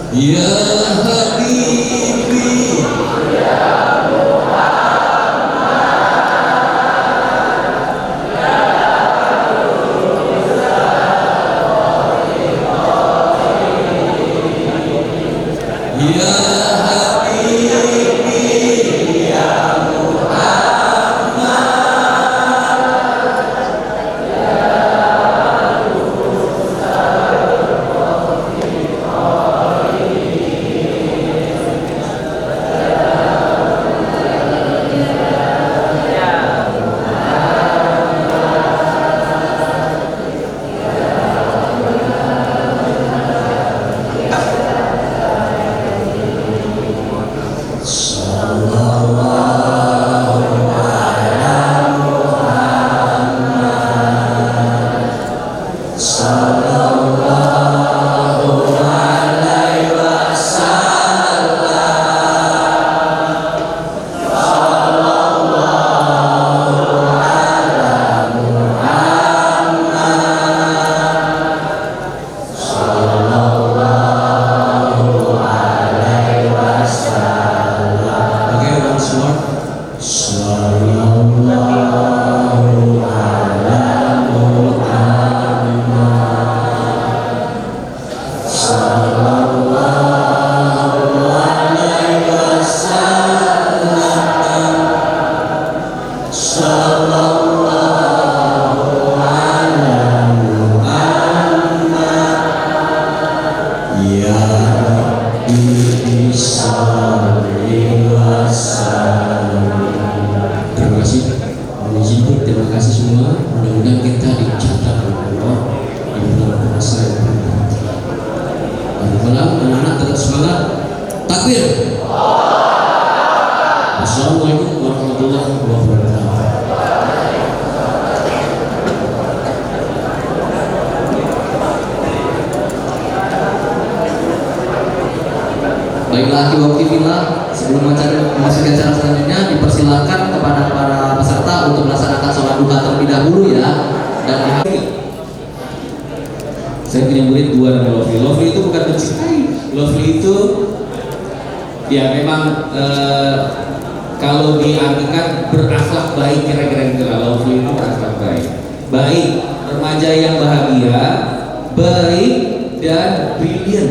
Ya Habibi, Ya Habibi, Ya Oke, once more. Sallallahu ala Muhammad. Sallallahu alaihi wasallam. Sallallahu ala Muhammad. Ya Rabbi salli wa sallim. Terima kasih. Terima kasih semua. Mudah-mudahan kita dicatat oleh Allah di bulan puasa yang berbahagia. Malam anak-anak tetap semangat. Takbir. Assalamualaikum warahmatullahi wabarakatuh. Baiklah, wakilillah, sebelum memasuki acara selanjutnya dipersilakan kepada para peserta untuk melaksanakan sholat duha terlebih dahulu ya. Dan saya punya murid dua namanya Lovely. Lovely itu bukan mencintai, Lovely itu ya memang kalau diartikan berakhlak baik, kira-kira gitu lah. Lovely itu berakhlak baik, remaja yang bahagia, baik dan brilian.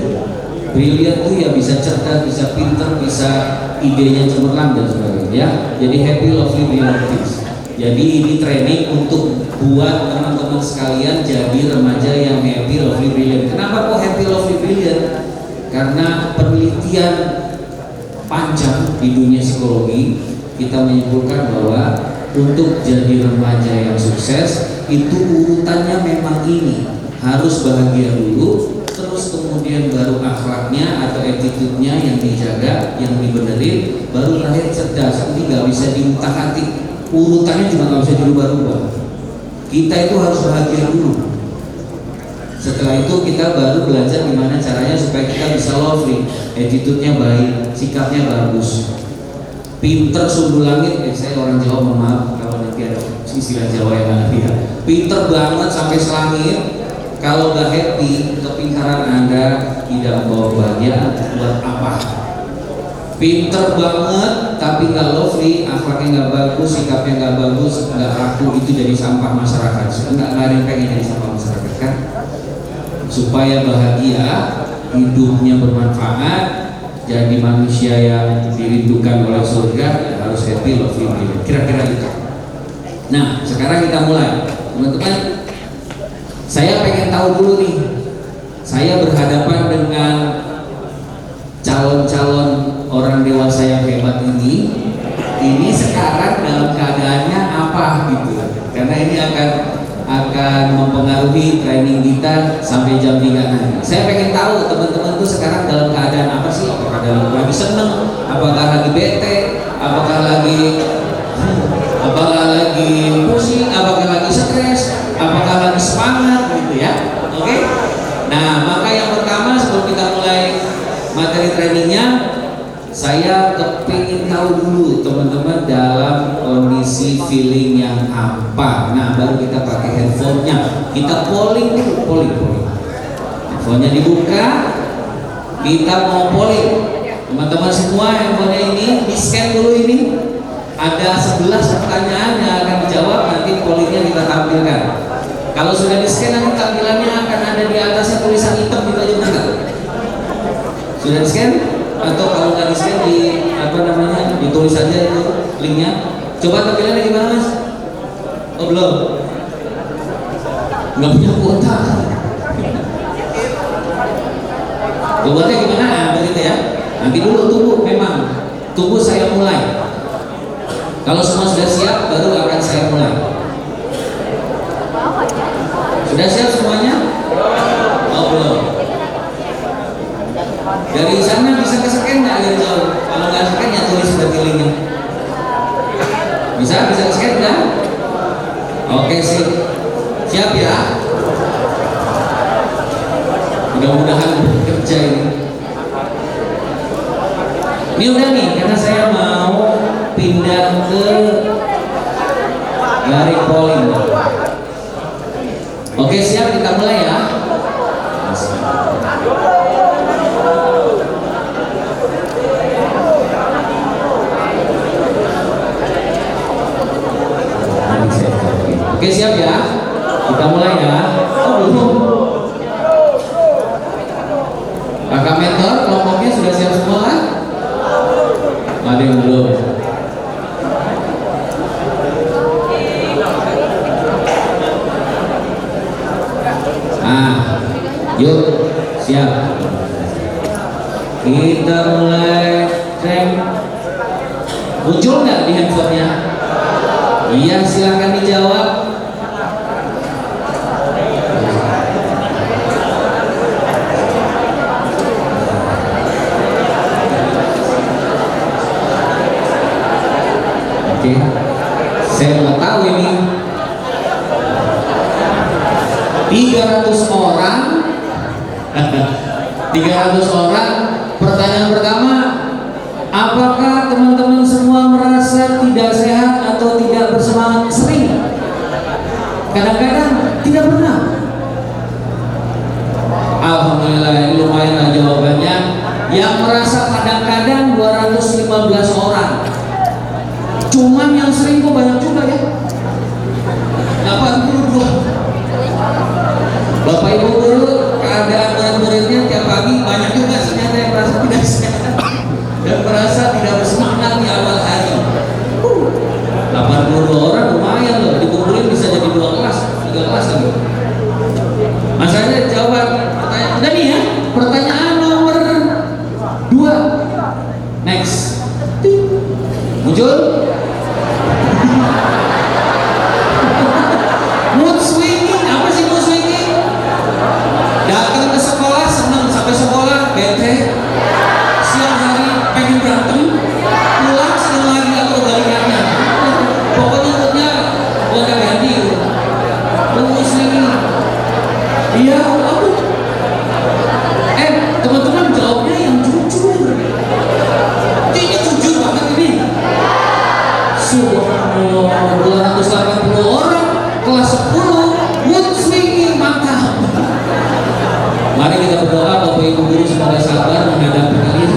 Brilian itu ya bisa cerdas, bisa pintar, bisa idenya cemerlang dan sebagainya. Jadi happy, lovely, brilliant kids. Jadi ini training untuk buat teman-teman sekalian jadi remaja yang happy, lovely, brilliant. Kenapa kok happy, lovely, brilliant? Karena penelitian panjang di dunia psikologi kita menyimpulkan bahwa untuk jadi remaja yang sukses itu urutannya memang ini, harus bahagia dulu, terus kemudian baru akhlaknya atau attitude-nya yang dijaga, yang dibenerin, baru terakhir cerdas. Ini nggak bisa diutak-atik, urutannya juga nggak bisa dirubah-rubah. Kita itu harus bahagia dulu. Setelah itu kita baru belajar gimana caranya supaya kita bisa lovely, attitude-nya baik, sikapnya bagus, pinter sumbu langit. Saya orang Jawa, mohon maaf kalau nanti ada istilah Jawa yang nanti ya. Pinter banget sampai selangit. Kalau gak happy, kepintaran Anda tidak membawa bahagia, buat apa? Pinter banget tapi gak lovely, akhlaknya gak bagus, sikapnya gak bagus, gak laku, itu jadi sampah masyarakat. Enggak ada yang pengen jadi sampah masyarakat kan? Supaya bahagia, hidupnya bermanfaat, jadi manusia yang dirindukan oleh surga, ya harus happy, lovely, kira-kira itu. Nah, sekarang kita mulai, teman-teman. Saya pengen tahu dulu nih, saya berhadapan dengan calon-calon orang dewasa yang hebat ini sekarang dalam keadaannya apa gitu, karena ini akan mempengaruhi training kita sampai jam 3 nanti. Saya pengen tahu teman-teman tuh sekarang dalam keadaan apa sih? Apakah lagi seneng, apakah lagi bete, apakah lagi pusing, apakah lagi stres, apakah lagi semangat gitu ya. Oke? Nah, maka yang pertama sebelum kita mulai materi trainingnya, saya kepingin tahu dulu teman-teman dalam kondisi feeling yang apa. Nah, baru kita pakai handphonenya, kita polling dulu, polling. Handphonenya dibuka, Kita mau polling. Teman-teman semua handphone ini di scan dulu ini. Ada 11 pertanyaan yang akan dijawab, nanti pollingnya kita tampilkan. Kalau sudah di scan nanti tampilannya akan ada di atasnya tulisan hitam gitu aja, benar? Sudah di scan? Atau kalau nggak di scan di apa namanya ditulis aja itu linknya. Coba tampilannya gimana mas? Oh belum? Nggak punya kuota. Kuotanya gimana? Begitu ya. Nanti dulu tunggu, memang tunggu saya mulai. Kalau semua sudah siap, baru akan saya mulai. Sudah siap semuanya? Oh belum. Dari sana bisa ke-scan nggak dari jauh? Kalau nggak scan ya tulis berarti linknya. Bisa ke-scan nggak? Oke sip. Siap ya? Mudah-mudahan bekerja ini. Ini udah nih, karena saya mau pindah ke garing polling. Oke siap, kita mulai ya. Oke siap ya, kita mulai ya. Oh belum. Kakak mentor kelompoknya sudah siap semua kan? Ada yang belum. Yuk, siap. Kita mulai. Cek. Muncul nggak di handphonenya? Iya, silakan dijawab. Oke, saya mau tahu ini 300 orang. 300 orang. Pertanyaan pertama, apakah teman-teman semua merasa tidak sehat atau tidak bersemangat? Sering? Kadang-kadang tidak pernah. Alhamdulillah, ini lumayan lah jawabannya. Yang merasa kadang-kadang 215 orang. Cuman yang sering kok banyak juga ya. 82. Bapak Ibu guru, keadaan murid-muridnya tiap pagi banyak juga ternyata yang merasa tidak sehat dan merasa tidak bersemangat di awal hari. 82 orang lumayan loh, dikumpulin bisa jadi 2 kelas, 3 kelas lagi. Mas Anda jawab pertanyaan. Udah nih ya, pertanyaan nomor 2. Next. Muncul. Mood swinging, apa sih mood swinging? Datang ke sekolah senang, sampai sekolah bete, siang hari pengen berantem, pulang senang lagi atau balikannya. Pokoknya moodnya udah ganti. Mood swinging. Iya, aku. Teman-teman jawabnya yang jujur. Ini jujur banget ini. Subhanallah, 280 orang kelas 10 mood swinging, mantap. Mari kita berdoa Bapak Ibu guru semoga sabar menghadapi kalian.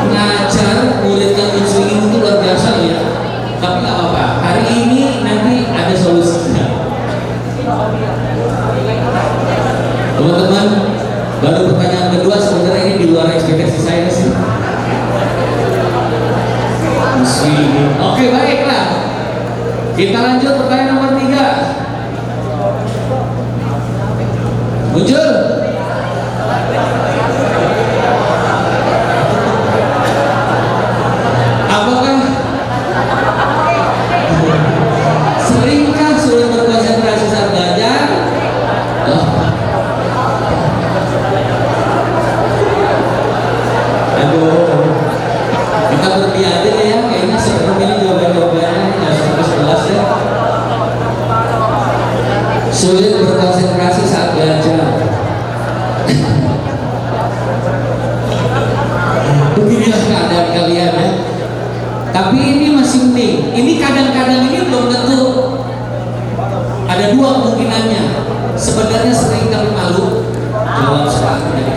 Ngajar murid yang mood swinging itu luar biasa ya. Tapi nggak apa-apa. Hari ini nanti ada solusinya. Teman-teman, baru pertanyaan kedua sebenarnya ini di luar ekspektasi saya sih. Oke, baiklah. Kita lanjut pertanyaan nomor 3. Muncul. Apakah seringkah sulit berkonsentrasi saat belajar? Aduh, kita berdiadil ya, kayaknya sebelum ini jawaban-jawabannya nggak sampai 11 ya. Sulit berkonsentrasi saat belajar. Beginilah keadaan kalian ya. Tapi ini masih penting. Ini kadang-kadang ini belum tentu. Ada 2 kemungkinannya. Sebenarnya sering kali malu jawab soal dari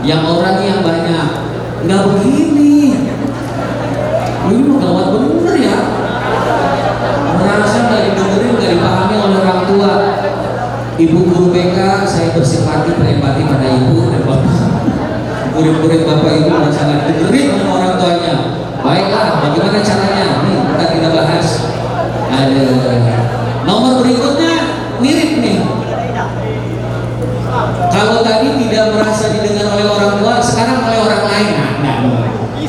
yang orang yang banyak. Nggak begini. Ini mah gawat bener ya. Merasa nggak didengerin, nggak dipahami oleh orang tua. Ibu guru BK, saya bersimpati berempati pada ibu dan bapak. Murid-murid bapak ibu merasa nggak didengerin sama orang tuanya. Baiklah, bagaimana caranya? Nih kita bahas. Ada nomor berikutnya mirip nih. Kalau tadi tidak merasa didengar oleh orang tua, sekarang oleh orang lain. Nah,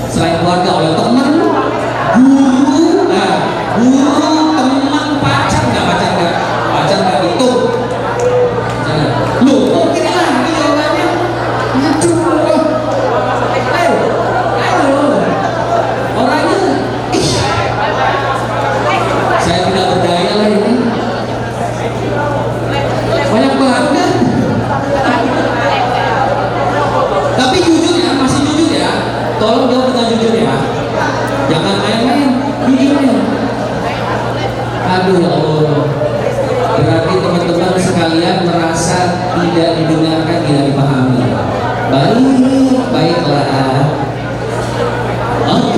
selain keluarga, oleh teman, guru, teman, pacar nggak itu. Loh, kok gini lagi jawabannya? Aduh, orangnya, saya tidak berdaya lah ini. Banyak banget. Tapi jujur ya, masih jujur ya. Tolong jawab dengan jujur ya. Jangan main-main, jujur ya. Aduh ya Allah. Berarti teman-teman sekalian merasa tidak didengarkan, tidak dipahami. Baiklah. Oh,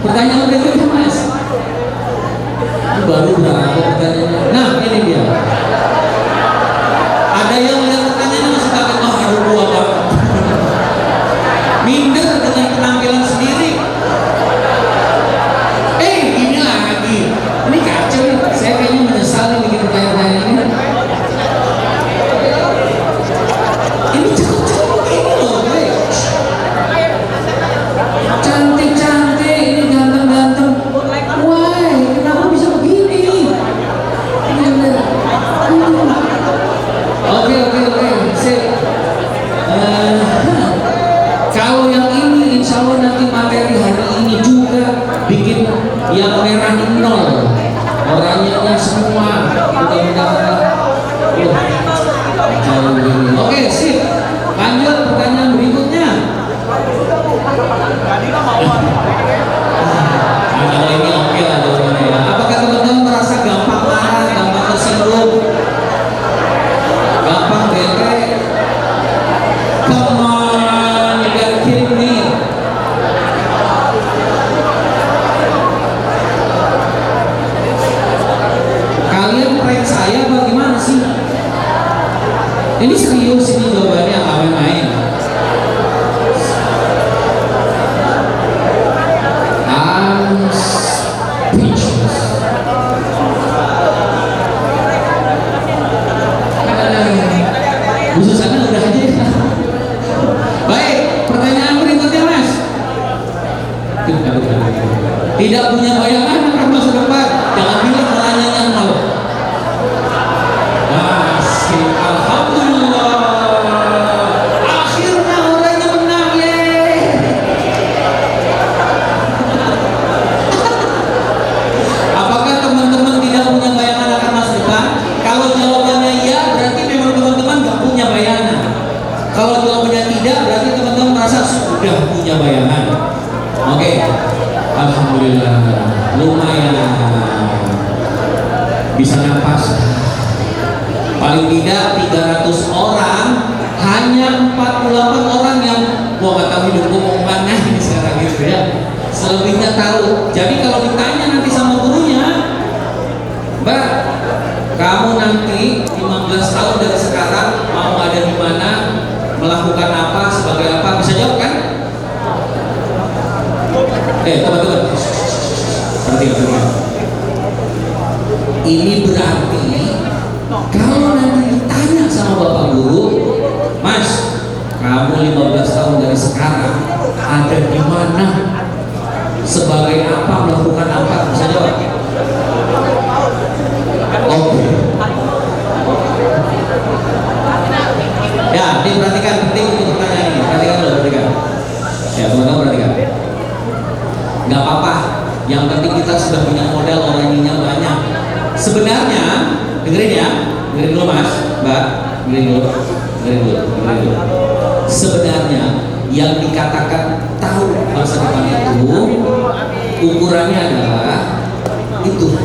pertanyaan berikutnya Mas. Ini baru berapa pertanyaannya? Nah, ini dia. Ada yang lihat pertanyaannya masih takut, aduh gua banget. Minder dengan penampilan sendiri. Ini lagi. Ini kacau nih. Saya kayaknya menyesal nih bikin pertanyaan ini. Ini cakep-cakep begini loh, gue. Cantik-cantik, ini ganteng-ganteng. Why? Kenapa bisa begini? Oke. Sip. Kalau yang ini insya Allah nanti materi hari ini juga bikin yang merah nol, orangnya semua mudah-mudahan. Oke, sip. Lanjut pertanyaan berikutnya. Kalau ini oke lah jawabannya ya. Apakah teman-teman merasa gampang marah, gampang tersinggung, gampang bete? Come on, you gotta kidding me. Kalian prank saya bagaimana sih? Ini serius ini jawabannya, nggak main-main. I'm speechless. Khusus sana udah aja ya. Baik, pertanyaan berikutnya Mas. Tidak punya bayangan akan masa depan. Jangan bilang nanya nol. Masih, alhamdulillah. Akhirnya orangnya menang ye. Apakah teman-teman tidak punya bayangan akan masa depan? Kalau jawabannya ya, berarti memang teman-teman nggak punya bayangan. Kalau jawabannya tidak, berarti teman-teman merasa sudah punya bayangan. Oke. Alhamdulillah, lumayan bisa napas. Paling tidak 300 orang, hanya 48 orang yang gua nggak tahu hidupku mau kemana ini sekarang gitu ya. Selebihnya tahu. Jadi kalau ditanya nanti sama gurunya, Mbak, kamu nanti 15 tahun dari sekarang mau ada di mana, melakukan apa, sebagai apa, bisa jawab kan? Teman-teman, perhatikan. Ini berarti kalau nanti ditanya sama bapak guru, Mas, kamu 15 tahun dari sekarang ada di mana, sebagai apa, melakukan apa, bisa jawab? Oke. Ya, diperhatikan, penting untuk pertanyaan ini. Perhatikan. Ya, teman-teman perhatikan. Gak apa-apa, yang penting kita sudah punya modal orangnya banyak. Sebenarnya, dengerin dulu Mas, Mbak, dengerin dulu. Sebenarnya yang dikatakan tahu masa depan itu ukurannya adalah itu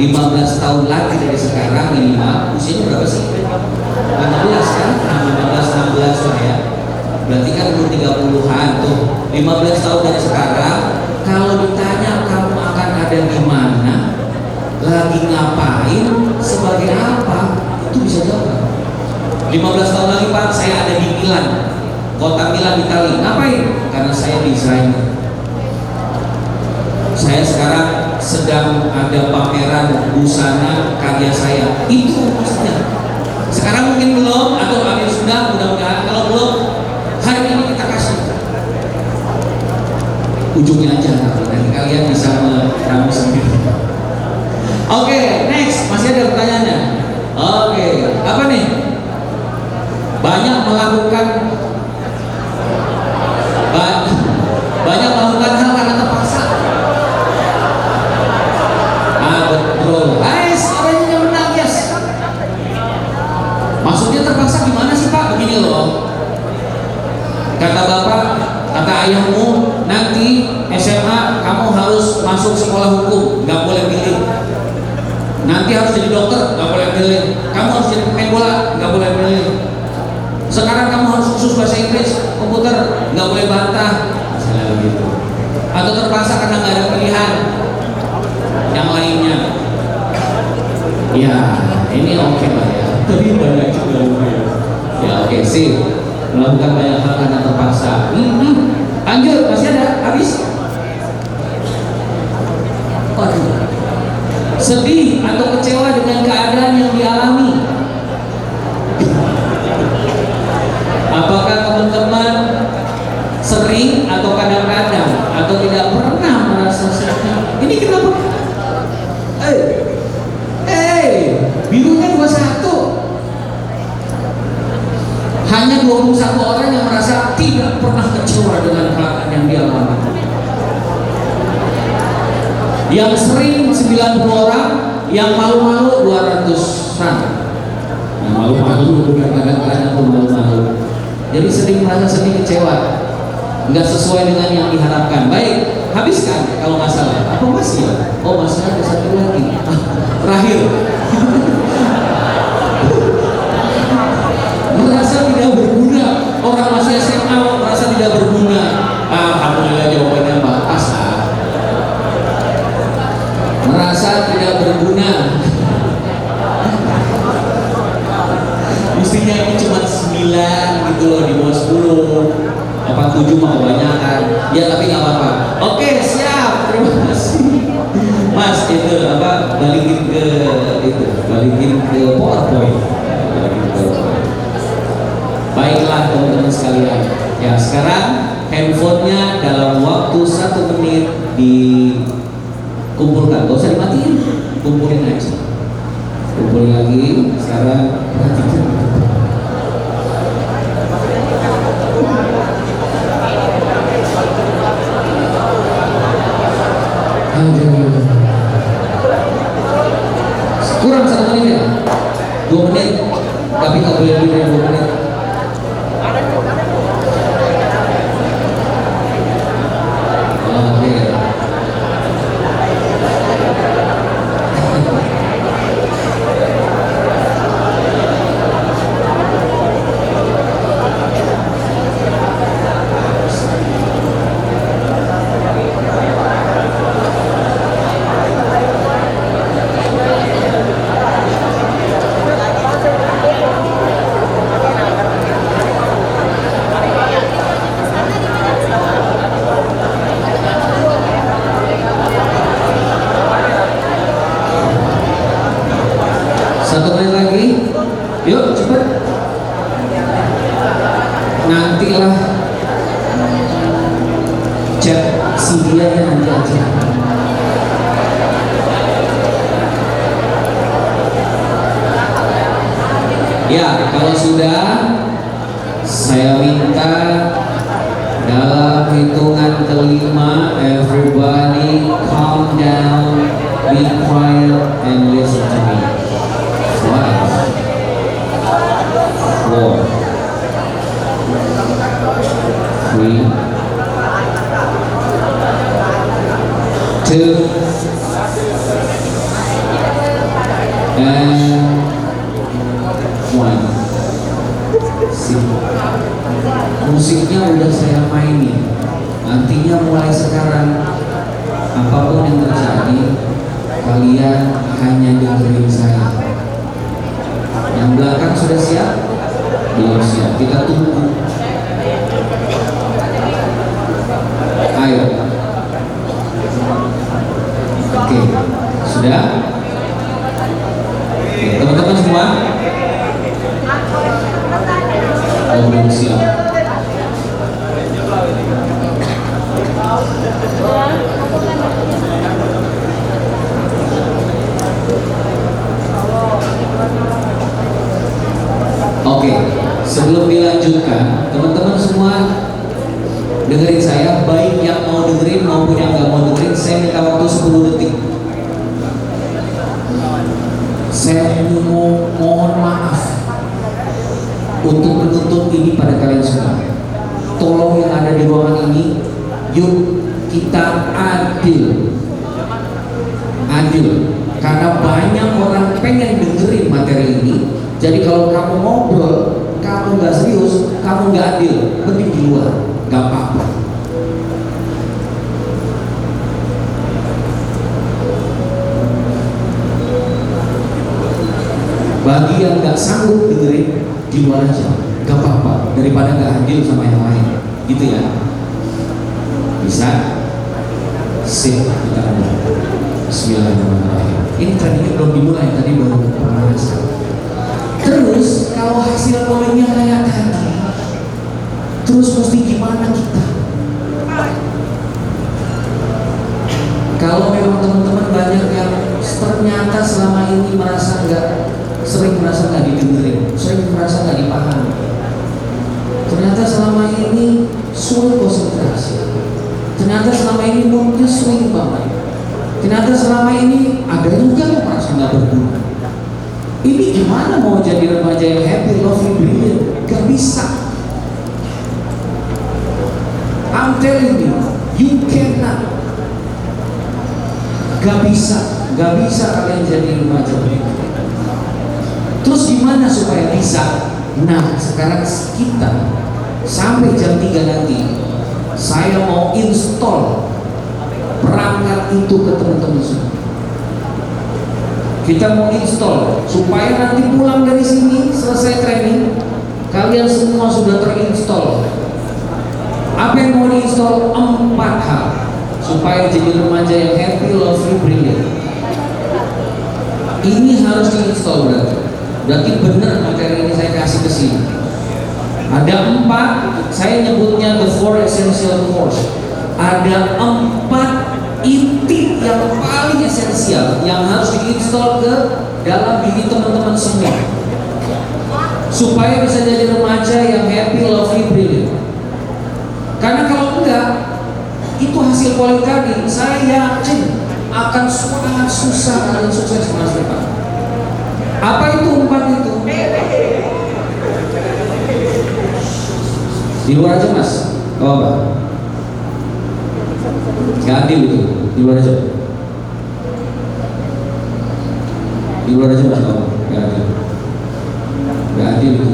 15 tahun lagi dari sekarang minimal. Usianya berapa sih? 15 kan? 16 lah ya. berarti kan umur 30-an tuh, 15 tahun dari sekarang. Kalau ditanya kamu akan ada di mana, lagi ngapain, sebagai apa, itu bisa jawab. 15 tahun lagi Pak, saya ada di Milan, kota Milan, Italia. Ngapain? Karena saya desainer. Saya sekarang sedang ada pameran busana karya saya. Itu maksudnya. Sekarang mungkin belum, atau amin sudah, mudah-mudahan. Kalau belum, hari ini kita kasih. Ujungnya aja, nanti kalian bisa meramu sendiri. Oke, next, masih ada pertanyaannya. Oke, apa nih? Banyak melakukan hal karena terpaksa. Betul. Orangnya menang, yes. Maksudnya terpaksa gimana sih Pak? Begini loh. Kata bapak, kata ayahmu, nanti SMA kamu harus masuk sekolah hukum, nggak boleh pilih. Nanti harus jadi dokter, nggak boleh pilih. Kamu harus jadi pemain bola, nggak boleh pilih. Sekarang kamu harus khusus bahasa Inggris, komputer, nggak boleh bantah, misalnya begitu. Atau terpaksa karena nggak ada pilihan yang lainnya. Ya, ini oke lah ya. Tapi banyak juga ya. Oke sih, melakukan banyak hal karena terpaksa. Lanjut, masih ada, habis. Sedih atau kecewa dengan keadaan yang dialami. Apakah teman-teman sering atau kadang-kadang atau tidak pernah merasa sedih? Ini kenapa? Birunya 21. Hanya 21 orang yang merasa tidak pernah kecewa dengan keadaan yang dialami. Yang sering 90 orang, yang malu-malu 200-an. Yang malu-malu bukan kadang-kadang malu-malu. Jadi sering merasa sedih, kecewa, nggak sesuai dengan yang diharapkan. Baik, habiskan kalau nggak salah. Apa masih ya? Oh masih ada satu lagi. Terakhir. Merasa tidak berguna. Orang masih SMA merasa tidak berguna. Alhamdulillah jawabannya pas. Merasa tidak berguna. Mestinya ini cuma 9 gitu loh, di bawah 10. 7 mah kebanyakan. Ya tapi nggak apa-apa. Oke, siap. Terima kasih. Mas, itu apa? Balikin ke PowerPoint. Baiklah teman-teman sekalian. Ya, sekarang handphonenya dalam waktu 1 menit dikumpulkan. Gak usah dimatiin, kumpulin aja. Kumpulin lagi. Sekarang perhatikan. Kurang 1 menit ya? 2 menit, tapi nggak boleh lebih dari 2 menit. Oke. Yuk cepet. Nantilah chat si dia ya, nanti aja. Ya kalau sudah, saya minta dalam hitungan kelima everybody calm down, be quiet and listen to me. 5, 4, 3, 2, 1. Musik saya mainin. Artinya mulai sekarang apapun yang terjadi, kalian hanya dengerin saya. Yang belakang sudah siap? Belum siap, kita tunggu. Ayo. Oke, sudah? Oke, teman-teman semua? Oh, belum siap. Oke, sebelum dilanjutkan, teman-teman semua dengerin saya, baik yang mau dengerin maupun yang nggak mau dengerin, saya minta waktu 10 detik. Saya mohon maaf untuk menuntut ini pada kalian semua. Tolong yang ada di ruangan ini, yuk kita adil. Adil, karena banyak orang pengen dengerin materi ini. Jadi kalau kamu ngobrol, kamu nggak serius, kamu nggak adil, mending di luar, nggak apa-apa. Bagi yang nggak sanggup dengerin, di luar aja, nggak apa-apa, daripada nggak adil sama yang lain, gitu ya. Bisa? Sip, kita mulai. Bismillahirrahmanirrahim. Ini tadinya belum dimulai, tadi baru pemanasan. Terus kalau hasil poinnya kayak tadi, terus mesti gimana kita? Kalau memang teman-teman banyak yang ternyata selama ini sering merasa nggak didengerin, sering merasa nggak dipahami, ternyata selama ini sulit konsentrasi, ternyata selama ini moodnya swing banget, ternyata selama ini ada juga yang merasa nggak berguna. Ini gimana mau jadi remaja yang happy, lovely, brilliant? Gak bisa. I'm telling you, you cannot. Gak bisa kalian jadi remaja brilliant. Terus gimana supaya bisa? Nah, sekarang kita sampai jam 3 nanti, saya mau install perangkat itu ke teman-teman semua. Kita mau install supaya nanti pulang dari sini selesai training, kalian semua sudah terinstall. Apa yang mau diinstal? 4 hal supaya jadi remaja yang happy, lovely, brilliant. Ini harus diinstal berarti benar materi ini saya kasih ke sini. Ada 4, saya nyebutnya the 4 essential course. Ada 4 inti yang paling esensial yang harus diinstal ke dalam diri teman-teman semua supaya bisa jadi remaja yang happy, lovely, brilliant. Karena kalau enggak, itu hasil poin tadi, saya yakin akan sangat susah kalian sukses di masa depan. Apa itu 4 itu? Di luar aja mas, apa? Gak adil itu, di luar aja. Di luar aja mas, gak adil. Gak adil itu.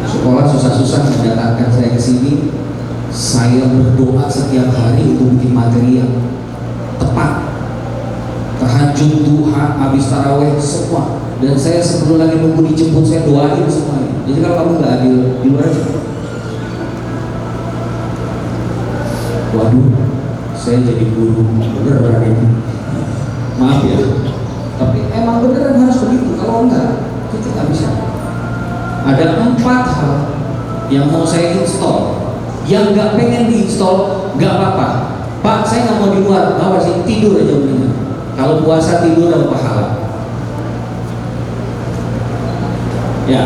Sekolah susah-susah mendatangkan saya ke sini. Saya berdoa setiap hari untuk bikin materi yang tepat. Tahajud, duha, habis taraweh, semua. Dan saya sebelum lagi nunggu dijemput, saya doain semuanya. Jadi kalau kamu gak adil, di luar aja. Waduh, saya jadi guru beneran ini. Maaf ya, tapi emang beneran harus begitu. Kalau enggak, kita nggak bisa. Ada 4 hal yang mau saya install. Yang nggak pengen diinstal, nggak apa-apa. Pak, saya nggak mau di luar, apa sih, tidur aja mendingan. Kalau puasa tidur dapat pahala. Ya,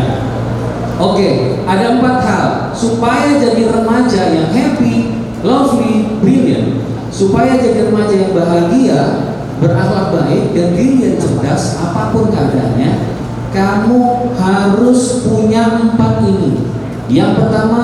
oke. Ada 4 hal supaya jadi remaja yang happy, lovely, brilliant. Supaya jadi remaja yang bahagia, berakhlak baik, dan diri yang cerdas, apapun keadaannya, kamu harus punya 4 ini. Yang pertama,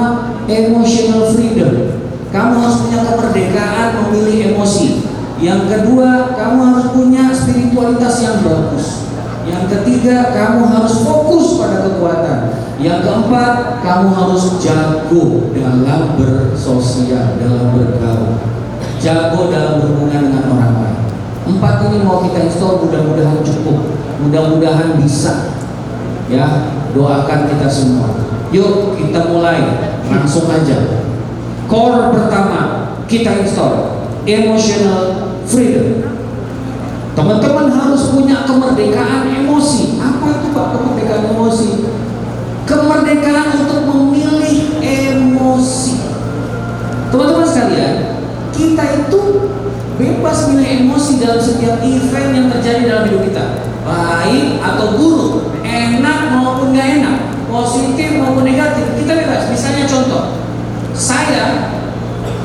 emotional freedom. Kamu harus punya kemerdekaan memilih emosi. Yang kedua, kamu harus punya spiritualitas yang bagus. Yang ketiga, kamu harus fokus pada kekuatan. Yang keempat, kamu harus jago dalam bersosial, dalam bergaul, jago dalam berhubungan dengan orang lain. 4 ini mau kita install, mudah-mudahan cukup, mudah-mudahan bisa. Ya, doakan kita semua. Yuk kita mulai, langsung aja. Core pertama kita install, emotional freedom. Teman-teman harus punya kemerdekaan emosi. Apa itu Pak kemerdekaan emosi? Kemerdekaan untuk memilih emosi. Teman-teman sekalian, kita itu bebas milih emosi dalam setiap event yang terjadi dalam hidup kita, baik atau buruk, enak maupun gak enak, positif maupun negatif, kita bebas. Misalnya contoh, saya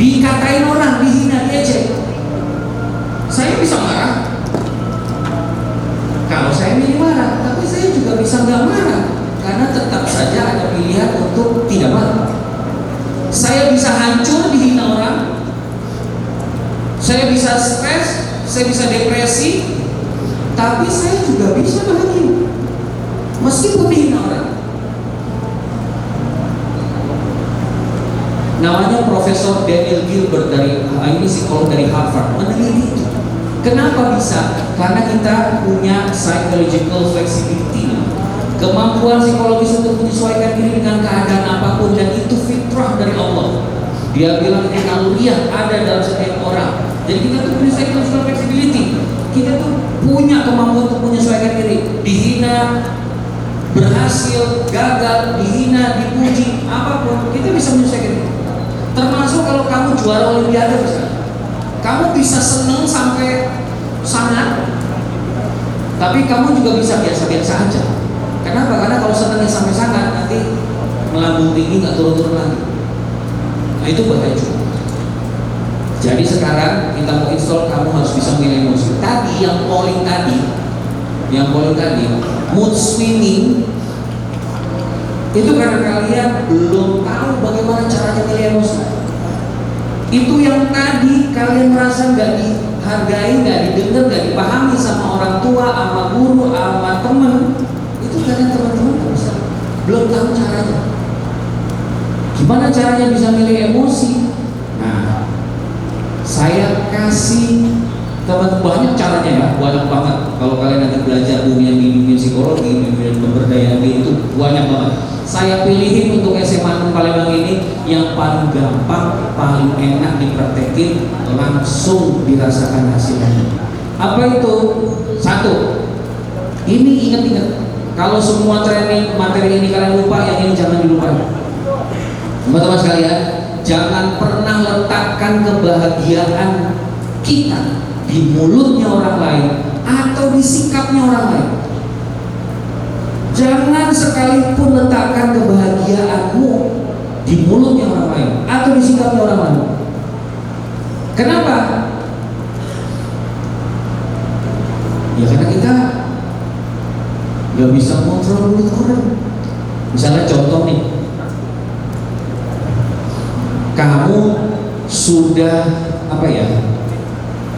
dikatain orang, dihina, diejek, saya bisa marah. Kalau saya milih marah, tapi saya juga bisa nggak marah, karena tetap saja ada pilihan untuk tidak marah. Saya bisa hancur dihina orang, saya bisa stres, saya bisa depresi, tapi saya juga bisa bahagia meskipun dihina orang. Namanya Profesor Daniel Gilbert ini psikolog dari Harvard meneliti itu. Kenapa bisa? Karena kita punya psychological flexibility, kemampuan psikologis untuk menyesuaikan diri dengan keadaan apapun, dan itu fitrah dari Allah. Dia bilang ini naluriah ada dalam setiap orang. Jadi kita tuh punya psychological flexibility. Kita tuh punya kemampuan untuk menyesuaikan diri. Dihina, berhasil, gagal, dihina, dipuji, apapun kita bisa menyesuaikan diri. Termasuk kalau kamu juara olimpiade misalnya, kamu bisa seneng sampai sangat, tapi kamu juga bisa biasa-biasa aja. Kenapa? Karena kalau senengnya sampai sangat, nanti melambung tinggi, nggak turun-turun lagi. Nah itu bahaya juga. Jadi sekarang kita mau install, kamu harus bisa milih emosi. Tadi yang polling tadi, mood swinging, itu karena kalian belum tahu bagaimana caranya milih emosi. Itu yang tadi kalian merasa nggak dihargai, nggak didengar, nggak dipahami sama orang tua, sama guru, sama temen. Itu karena teman-teman bisa belum tahu caranya. Gimana caranya bisa milih emosi? Nah, saya kasih teman banyak caranya ya, banyak banget. Kalau kalian nanti belajar dunia psikologi, dunia pemberdayaan diri itu banyak banget. Saya pilihin untuk SMA 6 Palembang ini yang paling gampang, paling enak dipraktekin, langsung dirasakan hasilnya. Apa itu? 1. Ini ingat-ingat. Kalau semua training materi ini kalian lupa, yang ini jangan dilupakan. Teman-teman sekalian, jangan pernah letakkan kebahagiaan kita di mulutnya orang lain atau di sikapnya orang lain. Jangan sekalipun letakkan kebahagiaanmu di mulutnya orang lain atau di sikapnya orang lain. Kenapa? Ya karena kita nggak bisa kontrol mulut orang. Misalnya contoh nih, kamu sudah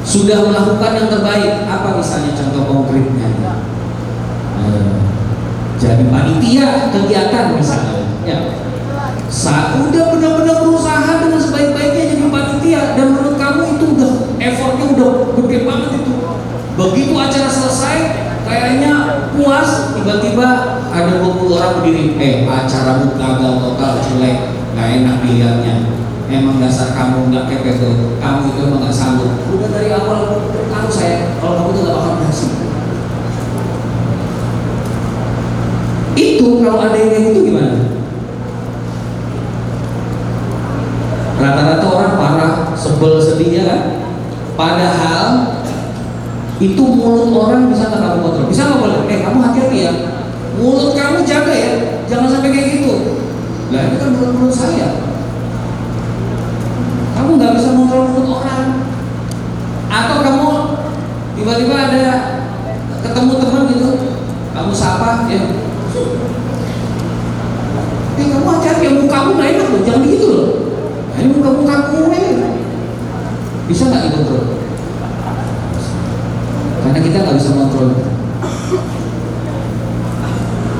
sudah melakukan yang terbaik. Apa misalnya contoh konkretnya? Jadi panitia kegiatan misalnya, ya. Saat udah benar-benar berusaha dengan sebaik-baiknya jadi panitia, dan menurut kamu itu udah effortnya udah gede banget itu. Begitu acara selesai, kayaknya puas, tiba-tiba ada 20 orang berdiri, acaramu gagal total, jelek, nggak enak dilihatnya. Emang dasar kamu nggak capable, kamu itu emang nggak sanggup. Udah dari awal tahu saya kalau kamu tuh nggak bakal berhasil. Itu kalau ada yang kayak gitu gimana? Rata-rata orang marah, sebel, sedih, ya kan? Padahal itu mulut orang bisa nggak kamu kontrol? Bisa nggak boleh? Kamu hati-hati ya, mulut kamu jaga ya, jangan sampai kayak gitu. Lah ini kan mulut saya. Kamu nggak bisa kontrol mulut orang. Atau kamu tiba-tiba ada ketemu teman gitu, kamu sapa ya. Kamu hati-hati ya, mukamu nggak enak loh, jangan gitu loh. Ini muka-mukamu bisa nggak dikontrol? Karena kita nggak bisa kontrol.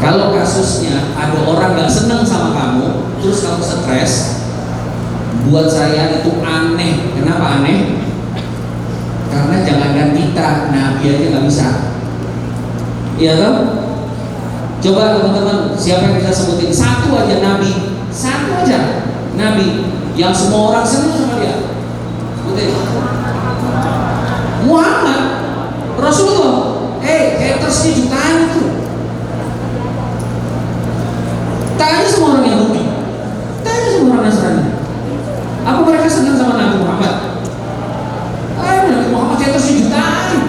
Kalau kasusnya ada orang nggak seneng sama kamu, terus kamu stres, buat saya itu aneh. Kenapa aneh? Karena jangankan kita, Nabi aja nggak bisa. Iya kan? Coba teman-teman, siapa yang bisa sebutin satu aja Nabi, satu aja Nabi yang semua orang senang sama dia? Sebutin. Muhammad, Rasulullah. Hatersnya jutaan itu. Tanya semua orang Yahudi, tanya semua orang Nasrani, apa mereka senang sama Nabi Muhammad? Nabi Muhammad hatersnya jutaan.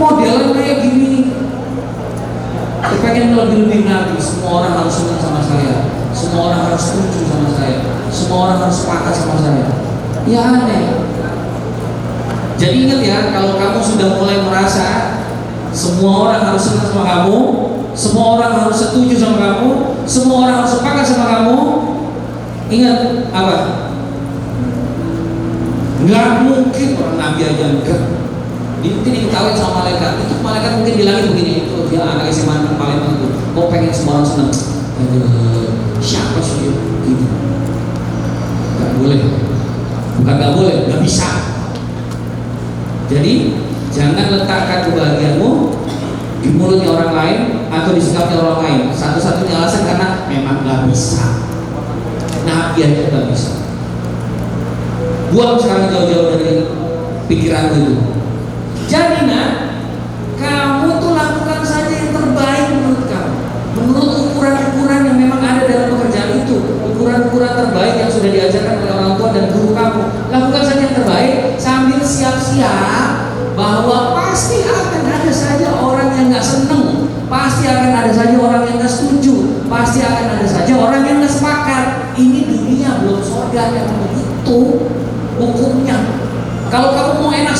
Modelan kayak gini, pengen lebih Nabi. Semua orang harus senang sama saya, semua orang harus setuju sama saya, semua orang harus sepakat sama saya. Ya aneh. Jadi ingat ya, kalau kamu sudah mulai merasa semua orang harus senang sama kamu, semua orang harus setuju sama kamu, semua orang harus sepakat sama kamu, ingat apa? Nggak mungkin orang Nabi aja enggak. Mungkin diketahui sama malaikat. Itu malaikat mungkin bilangin begini, itu dia anak SMA yang paling itu. Kok pengen semua orang senang? Siapa sih dia? Gitu. Nggak boleh. Bukan nggak boleh, nggak bisa. Jadi jangan letakkan kebahagiaanmu di mulutnya orang lain atau di sikapnya orang lain. Satu-satunya alasan karena memang nggak bisa. Nabi aja nggak bisa. Buang sekarang jauh-jauh dari pikiranmu itu. Jadi kamu tuh lakukan saja yang terbaik menurut kamu, menurut ukuran-ukuran yang memang ada dalam pekerjaan itu, ukuran-ukuran terbaik yang sudah diajarkan oleh orang tua dan guru kamu. Lakukan saja yang terbaik sambil siap-siap bahwa pasti akan ada saja orang yang nggak seneng, pasti akan ada saja orang yang nggak setuju, pasti akan ada saja orang yang nggak sepakat. Ini dunia, belum surga yang begitu hukumnya. Kalau kamu mau enak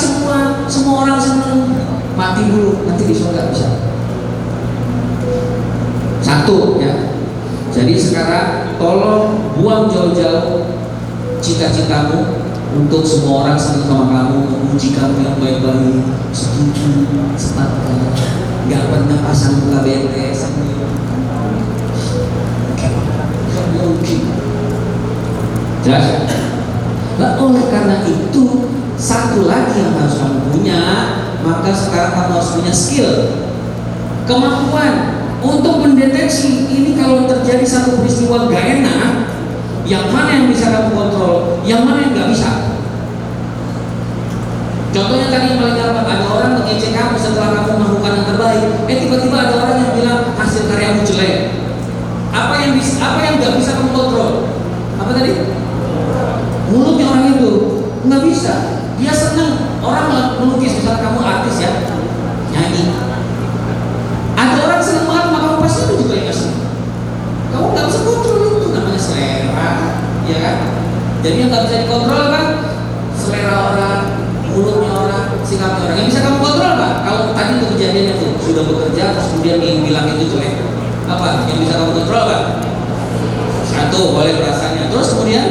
semua orang seneng, mati dulu, nanti di surga bisa. Satu ya. Jadi sekarang tolong buang jauh-jauh cita-citamu untuk semua orang senang sama kamu, memuji kamu yang baik-baik, setuju, sepakat, nggak pernah pasang muka bete, mungkin. Jelas? Nah, oleh karena itu satu lagi yang harus kamu punya, maka sekarang kamu harus punya skill, kemampuan untuk mendeteksi ini kalau terjadi satu peristiwa gak enak, yang mana yang bisa kamu kontrol, yang mana yang gak bisa. Contohnya tadi yang paling gampang, ada orang mengejek kamu setelah kamu melakukan yang terbaik, tiba-tiba ada orang yang bilang hasil karyamu jelek. Apa yang gak bisa kamu kontrol? Apa tadi? Mulutnya orang itu nggak bisa. Dia senang orang melukis, misalnya kamu artis ya, nyanyi. Ada orang senang banget sama kamu, pasti itu juga yang senang. Kamu nggak bisa kontrol, itu namanya selera, ya kan? Jadi yang nggak bisa dikontrol kan selera orang, mulutnya orang, sikapnya orang. Yang bisa kamu kontrol pak? Kalau tadi itu kejadiannya tuh sudah bekerja, terus kemudian bilang itu jelek. Apa yang bisa kamu kontrol pak? Satu, boleh rasanya. Terus kemudian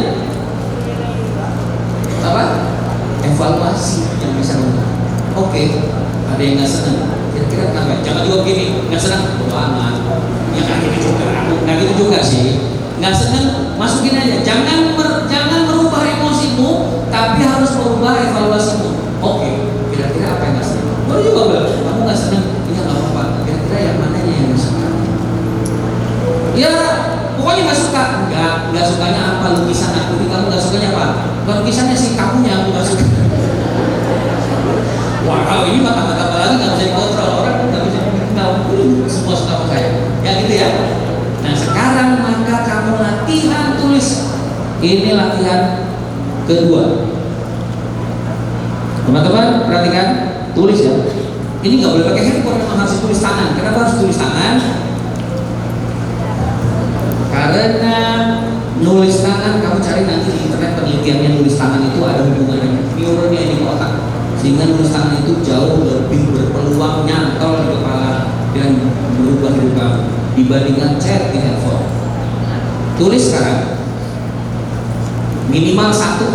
apa? Evaluasi yang bisa kamu. Oke, ada yang nggak senang. Kira-kira kenapa? Jangan juga begini, nggak senang, bodo amat. Ya nggak gitu juga, nggak gitu juga sih. Nggak senang, masukin aja. Jangan merubah emosimu, tapi harus merubah evaluasimu. Oke, kira-kira apa yang nggak senang? Boleh juga bilang, kamu nggak senang, iya nggak apa-apa. Kira-kira yang mana yang nggak senang? Ya, pokoknya nggak suka. Nggak sukanya apa? Lukisan aku, kamu nggak sukanya apa? Bukan lukisannya sih, kamunya aku nggak suka. Wah, kalau ini mata-mata lagi nggak bisa dikontrol, orang nggak bisa dikontrol. Semua suka sama saya, ya gitu ya. Nah sekarang maka kamu latihan tulis. Ini latihan kedua. Teman-teman perhatikan, tulis ya. Ini nggak boleh pakai handphone, memang harus tulis tangan. Kenapa harus tulis tangan? Karena nulis tangan, kamu cari nanti di internet penelitiannya, nulis tangan itu ada hubungannya neuronnya di otak, sehingga nulis tangan itu jauh lebih berpeluang nyantol di kepala dan berubah hidup kamu dibandingkan chat di handphone. Tulis sekarang minimal satu,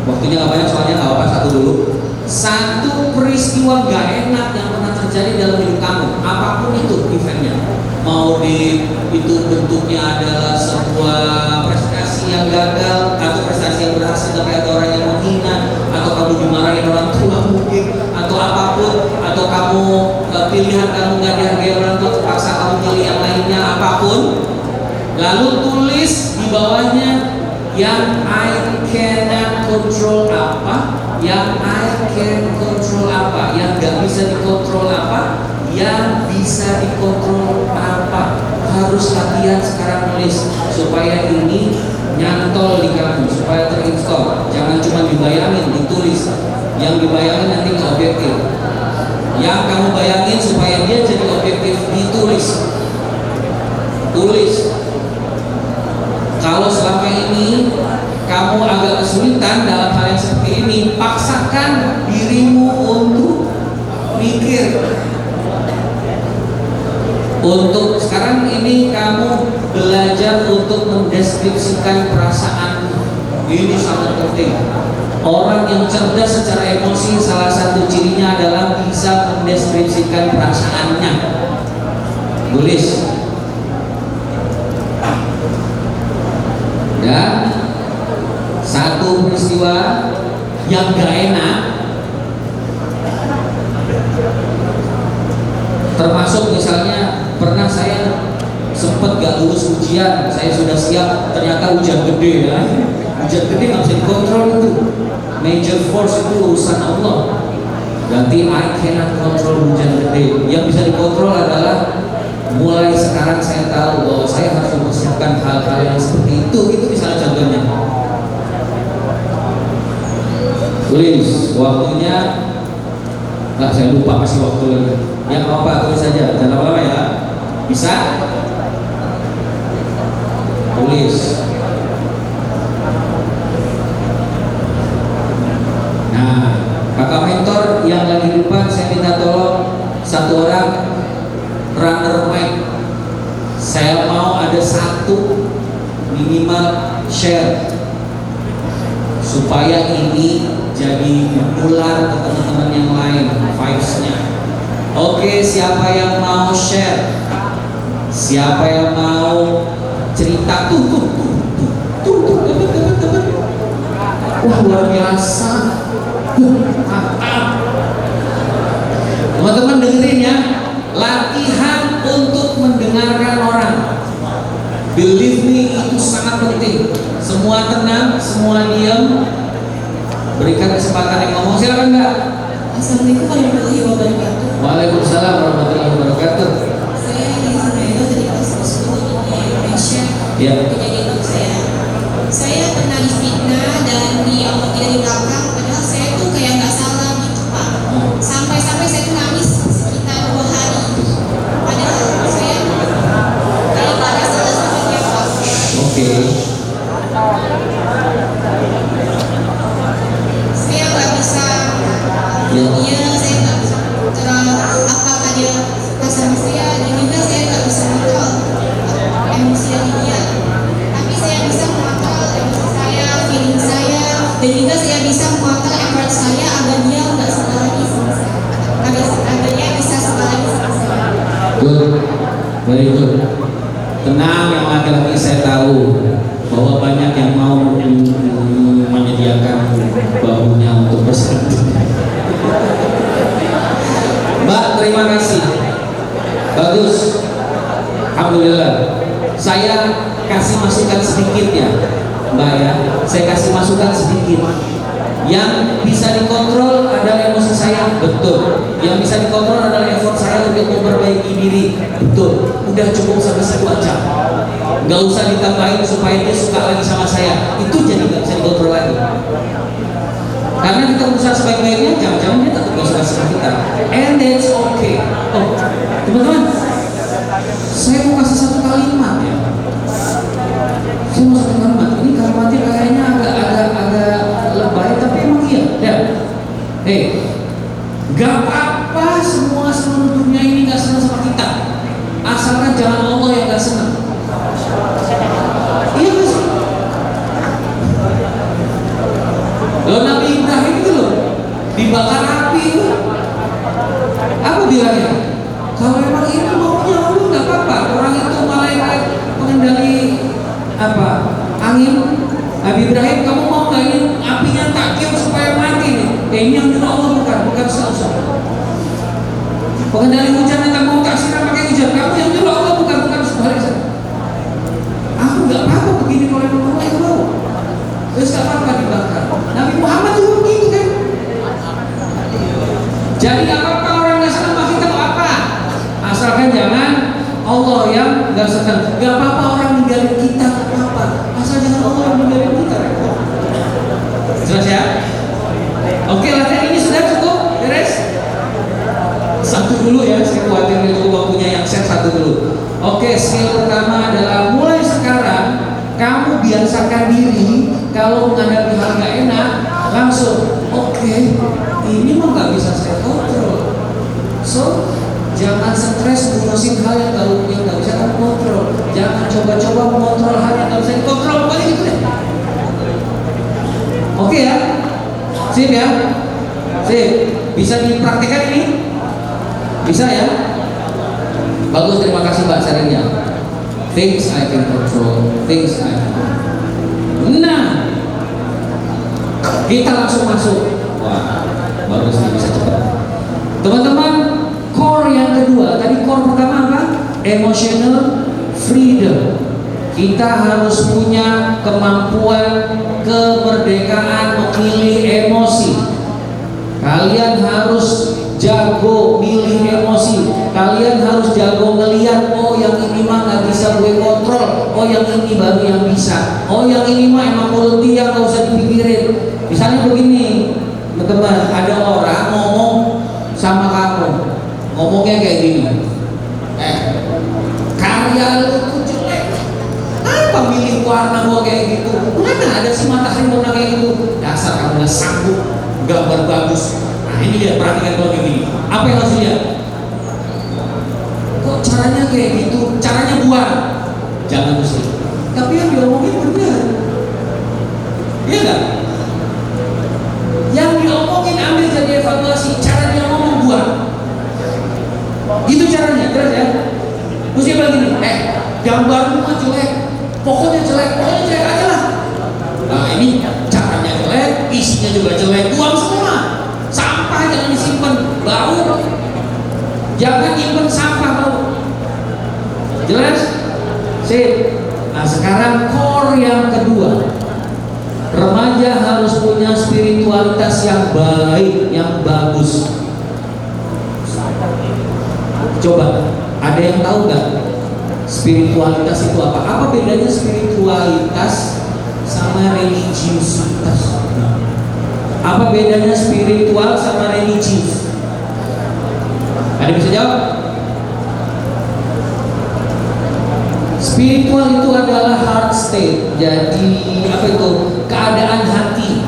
waktunya nggak banyak soalnya, nggak apa-apa, satu dulu. Satu peristiwa gak enak yang pernah terjadi terjadi dalam hidup kamu, apapun itu eventnya, mau itu bentuknya adalah sebuah prestasi yang gagal atau prestasi yang berhasil tapi ada orang yang menghina, atau kamu dimarahin orang tua mungkin, atau apapun, atau kamu pilihan kamu nggak dihargai orang tua terpaksa kamu pilih yang lainnya, apapun, lalu tulis di bawahnya yang I cannot control apa, yang I can control apa, yang gak bisa dikontrol apa, yang bisa dikontrol apa. Harus latihan sekarang nulis supaya ini nyantol di kamu, supaya terinstall. Jangan cuma dibayangin, ditulis. Yang dibayangin nanti gak objektif. Yang kamu bayangin supaya dia jadi objektif, ditulis. Tulis. Kalau selama ini kamu agak kesulitan dalam hal yang seperti ini, paksakan dirimu untuk mikir. Untuk sekarang ini kamu belajar untuk mendeskripsikan perasaan. Ini sangat penting. Orang yang cerdas secara emosi salah satu cirinya adalah bisa mendeskripsikan perasaannya. Tulis. Dan satu peristiwa yang gak enak, termasuk misalnya pernah saya sempat gak lulus ujian, saya sudah siap, ternyata hujan gede ya. Hujan gede gak bisa dikontrol itu. Major force itu urusan Allah. Berarti I cannot control hujan gede. Yang bisa dikontrol adalah mulai sekarang saya tahu bahwa saya harus mempersiapkan hal-hal yang seperti itu. Itu misalnya contohnya. Tulis waktunya. Nggak, saya lupa kasih waktu lagi. Ya apa, tulis saja, jangan lama-lama ya. Bisa? Tulis. Nah, kakak mentor yang lagi di depan, saya minta tolong satu orang runner mic. Saya mau ada satu minimal share supaya ini jadi menular ke teman-teman yang lain vibes-nya. Oke, siapa yang mau share? Siapa yang mau cerita? Tuh. Wah, luar biasa. Mantap. Teman-teman dengerin ya. Latihan untuk mendengarkan orang. Believe me, itu sangat penting. Semua tenang, semua diam. Berikan kesempatan yang ngomong. Silakan Mbak. Assalamualaikum warahmatullahi wabarakatuh. Waalaikumsalam warahmatullahi wabarakatuh. Saya Lisa Maelo dari kelas 10 di Indonesia. Ya. Kejadian itu saya pernah difitnah dan tidak di belakang. Padahal saya tuh kayak nggak salah gitu Pak. Sampai-sampai saya tuh nangis sekitar 2 hari. Padahal saya kayak nggak ada salah sama dia Pak. Oke. Saya nggak bisa. Iya, saya nggak bisa apakah dia kasar saya, dan juga saya nggak bisa mengontrol emosi dia. Tapi saya bisa mengontrol emosi saya, feeling saya, dan juga saya bisa mengontrol effort saya agar dia nggak suka lagi sama saya, agar dia bisa suka lagi sama saya. Good, very good. Tenang, yang laki-laki saya tahu bahwa banyak yang mau menyediakan bahunya untuk bersanding. Mbak, terima kasih. Bagus. Alhamdulillah. Saya kasih masukan sedikit ya, Mbak ya. Saya kasih masukan sedikit. Yang bisa dikontrol adalah emosi saya, betul. Yang bisa dikontrol adalah effort saya untuk memperbaiki diri, betul. Udah cukup sampai situ aja. Gak usah ditambahin supaya dia suka lagi sama saya. Itu jadi gak bisa dikontrol lagi. Karena kita berusaha sebaik-baiknya, jangan-jangan dia tetap gak suka sama kita. And that's okay. Oh, teman-teman, saya mau kasih satu kalimat ya. Saya mau satu kalimat. Ini kalimatnya kayaknya agak lebay, tapi emang iya. Ya. Hey, gak apa-apa semua seluruh dunia ini gak senang sama kita. Asalkan jangan Allah yang gak senang. Iya gak sih? Loh, Nabi Ibrahim itu loh dibakar api itu. Apa bilangnya, kalau memang ini maunya Allah nggak apa-apa. Orang itu malaikat pengendali apa angin. Nabi Ibrahim, kamu mau nggak ini apinya takir supaya mati nih? Ini yang nyuruh Allah, bukan saya. Pengendali hujan yang mau tak siram pakai hujan, kamu yang nyuruh Allah, bukan sebaliknya. Aku nggak apa-apa begini kalau memang Allah itu mau. Terus nggak apa-apa dibakar. Nabi Muhammad juga begitu kan? Jadi nggak apa-apa orang nggak senang sama kita apa? Asalkan jangan Allah yang nggak senang. Nggak apa-apa orang ninggalin kita, nggak apa-apa. Asal jangan Allah yang ninggalin kita. Jelas ya? Oke, latihan ini sudah cukup, beres? Satu dulu ya, saya khawatir itu waktunya yang set satu dulu. Oke, skill pertama adalah mulai sekarang kamu biasakan diri kalau menghadapi hal nggak enak langsung oke, ini mah nggak bisa saya kontrol. So jangan stres ngurusin hal yang nggak bisa kamu kontrol. Jangan coba-coba mengontrol hal yang nggak bisa dikontrol. Pokoknya gitu deh. Oke ya, sip ya, sip. Bisa dipraktikkan ini? Bisa ya? Bagus, terima kasih Mbak sharingnya. Things I can control, things I can control. Nah, kita langsung masuk. Wah, bagus nih, bisa cepat. Teman-teman, core yang kedua. Tadi core pertama apa? Emotional freedom. Kita harus punya kemampuan kemerdekaan memilih emosi. Kalian harus jago milih emosi. Kalian harus jago ngelihat, oh yang ini mah nggak bisa gue kontrol, oh yang ini baru yang bisa, oh yang ini mah emang mulut dia nggak usah dipikirin. Misalnya begini, teman-teman, ada orang ngomong sama kamu, ngomongnya kayak gini, karya lu tuh jelek, apa milih warna gua kayak gitu? Mana ada sih matahari warna kayak gitu? Dasar kamu nggak sanggup gambar bagus. Nah ini dia, perhatikan kalau kayak gini. Apa yang harus lihat? Kok caranya kayak gitu? Caranya buat. Jangan musik. Tapi yang diomongin benar. Iya nggak? Yang diomongin ambil jadi evaluasi. Cara dia ngomong buat. Itu caranya, jelas ya? Terus dia bilang gini, gambarmu mah jelek. Pokoknya jelek aja lah. Nah ini caranya jelek, isinya juga jelek, buang semua. Sampah jangan disimpan, bau. Jangan nyimpen sampah, bau. Jelas? Sip. Nah sekarang core yang kedua. Remaja harus punya spiritualitas yang baik, yang bagus. Coba, ada yang tahu nggak spiritualitas itu apa? Apa bedanya spiritualitas sama religiusitas? Apa bedanya spiritual sama religius? Ada bisa jawab? Spiritual itu adalah heart state. Jadi apa itu? Keadaan hati.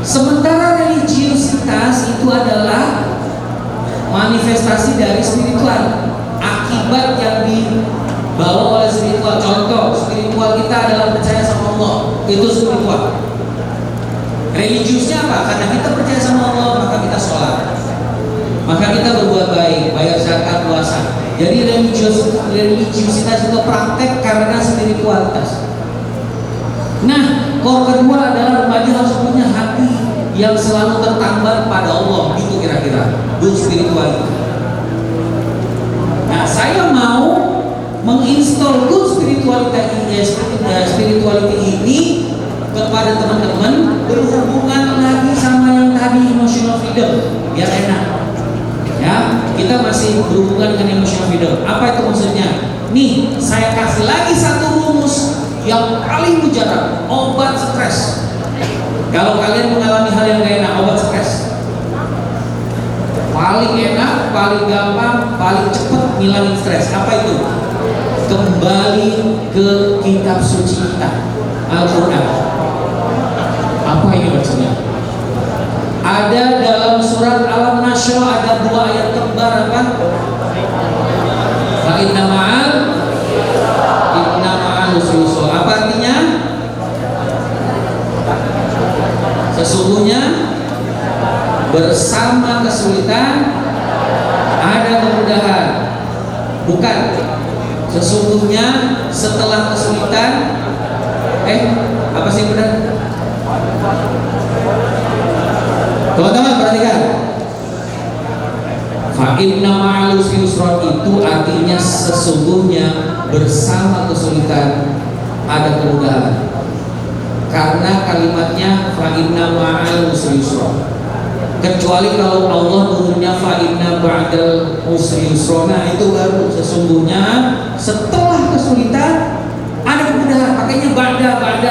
Sementara religiusitas itu adalah manifestasi dari spiritual. Akibat yang dibawa oleh spiritual. Contoh, spiritual kita adalah percaya sama Allah. Itu spiritual. Religiusnya apa? Karena kita percaya sama Allah, maka kita sholat, maka kita berbuat baik, bayar zakat, puasa. Jadi religiusitas itu praktek karena spiritualitas. Nah, core kedua adalah remaja harus punya hati yang selalu tertambat pada Allah. Itu kira-kira good spirituality. Nah, saya mau menginstall good spirituality ini kepada teman-teman berhubungan lagi sama yang tadi emotional freedom, biar enak. Ya, kita masih berhubungan dengan emotional freedom. Apa itu maksudnya? Nih, saya kasih lagi satu rumus yang paling mujarab, obat stres. Kalau kalian mengalami hal yang gak enak, obat stres paling enak, paling gampang, paling cepat ngilangin stres. Apa itu? Kembali ke kitab suci kita, Al-Quran. Apa ini maksudnya? Ada dalam surat Al-Nashr ada 2 ayat kembar apa? Fa inna ma'al usri yusra. Apa artinya? Sesungguhnya bersama kesulitan ada kemudahan. Bukan. Sesungguhnya setelah kesulitan, apa sih benar? Teman-teman perhatikan. Fa inna ma'al usri yusra itu artinya sesungguhnya bersama kesulitan ada kemudahan. Karena kalimatnya fa inna ma'al usri yusra. Kecuali kalau Allah turunnya fa inna ba'dal usri yusra. Nah, itu baru sesungguhnya setelah kesulitan ada kemudahan. Makanya ba'da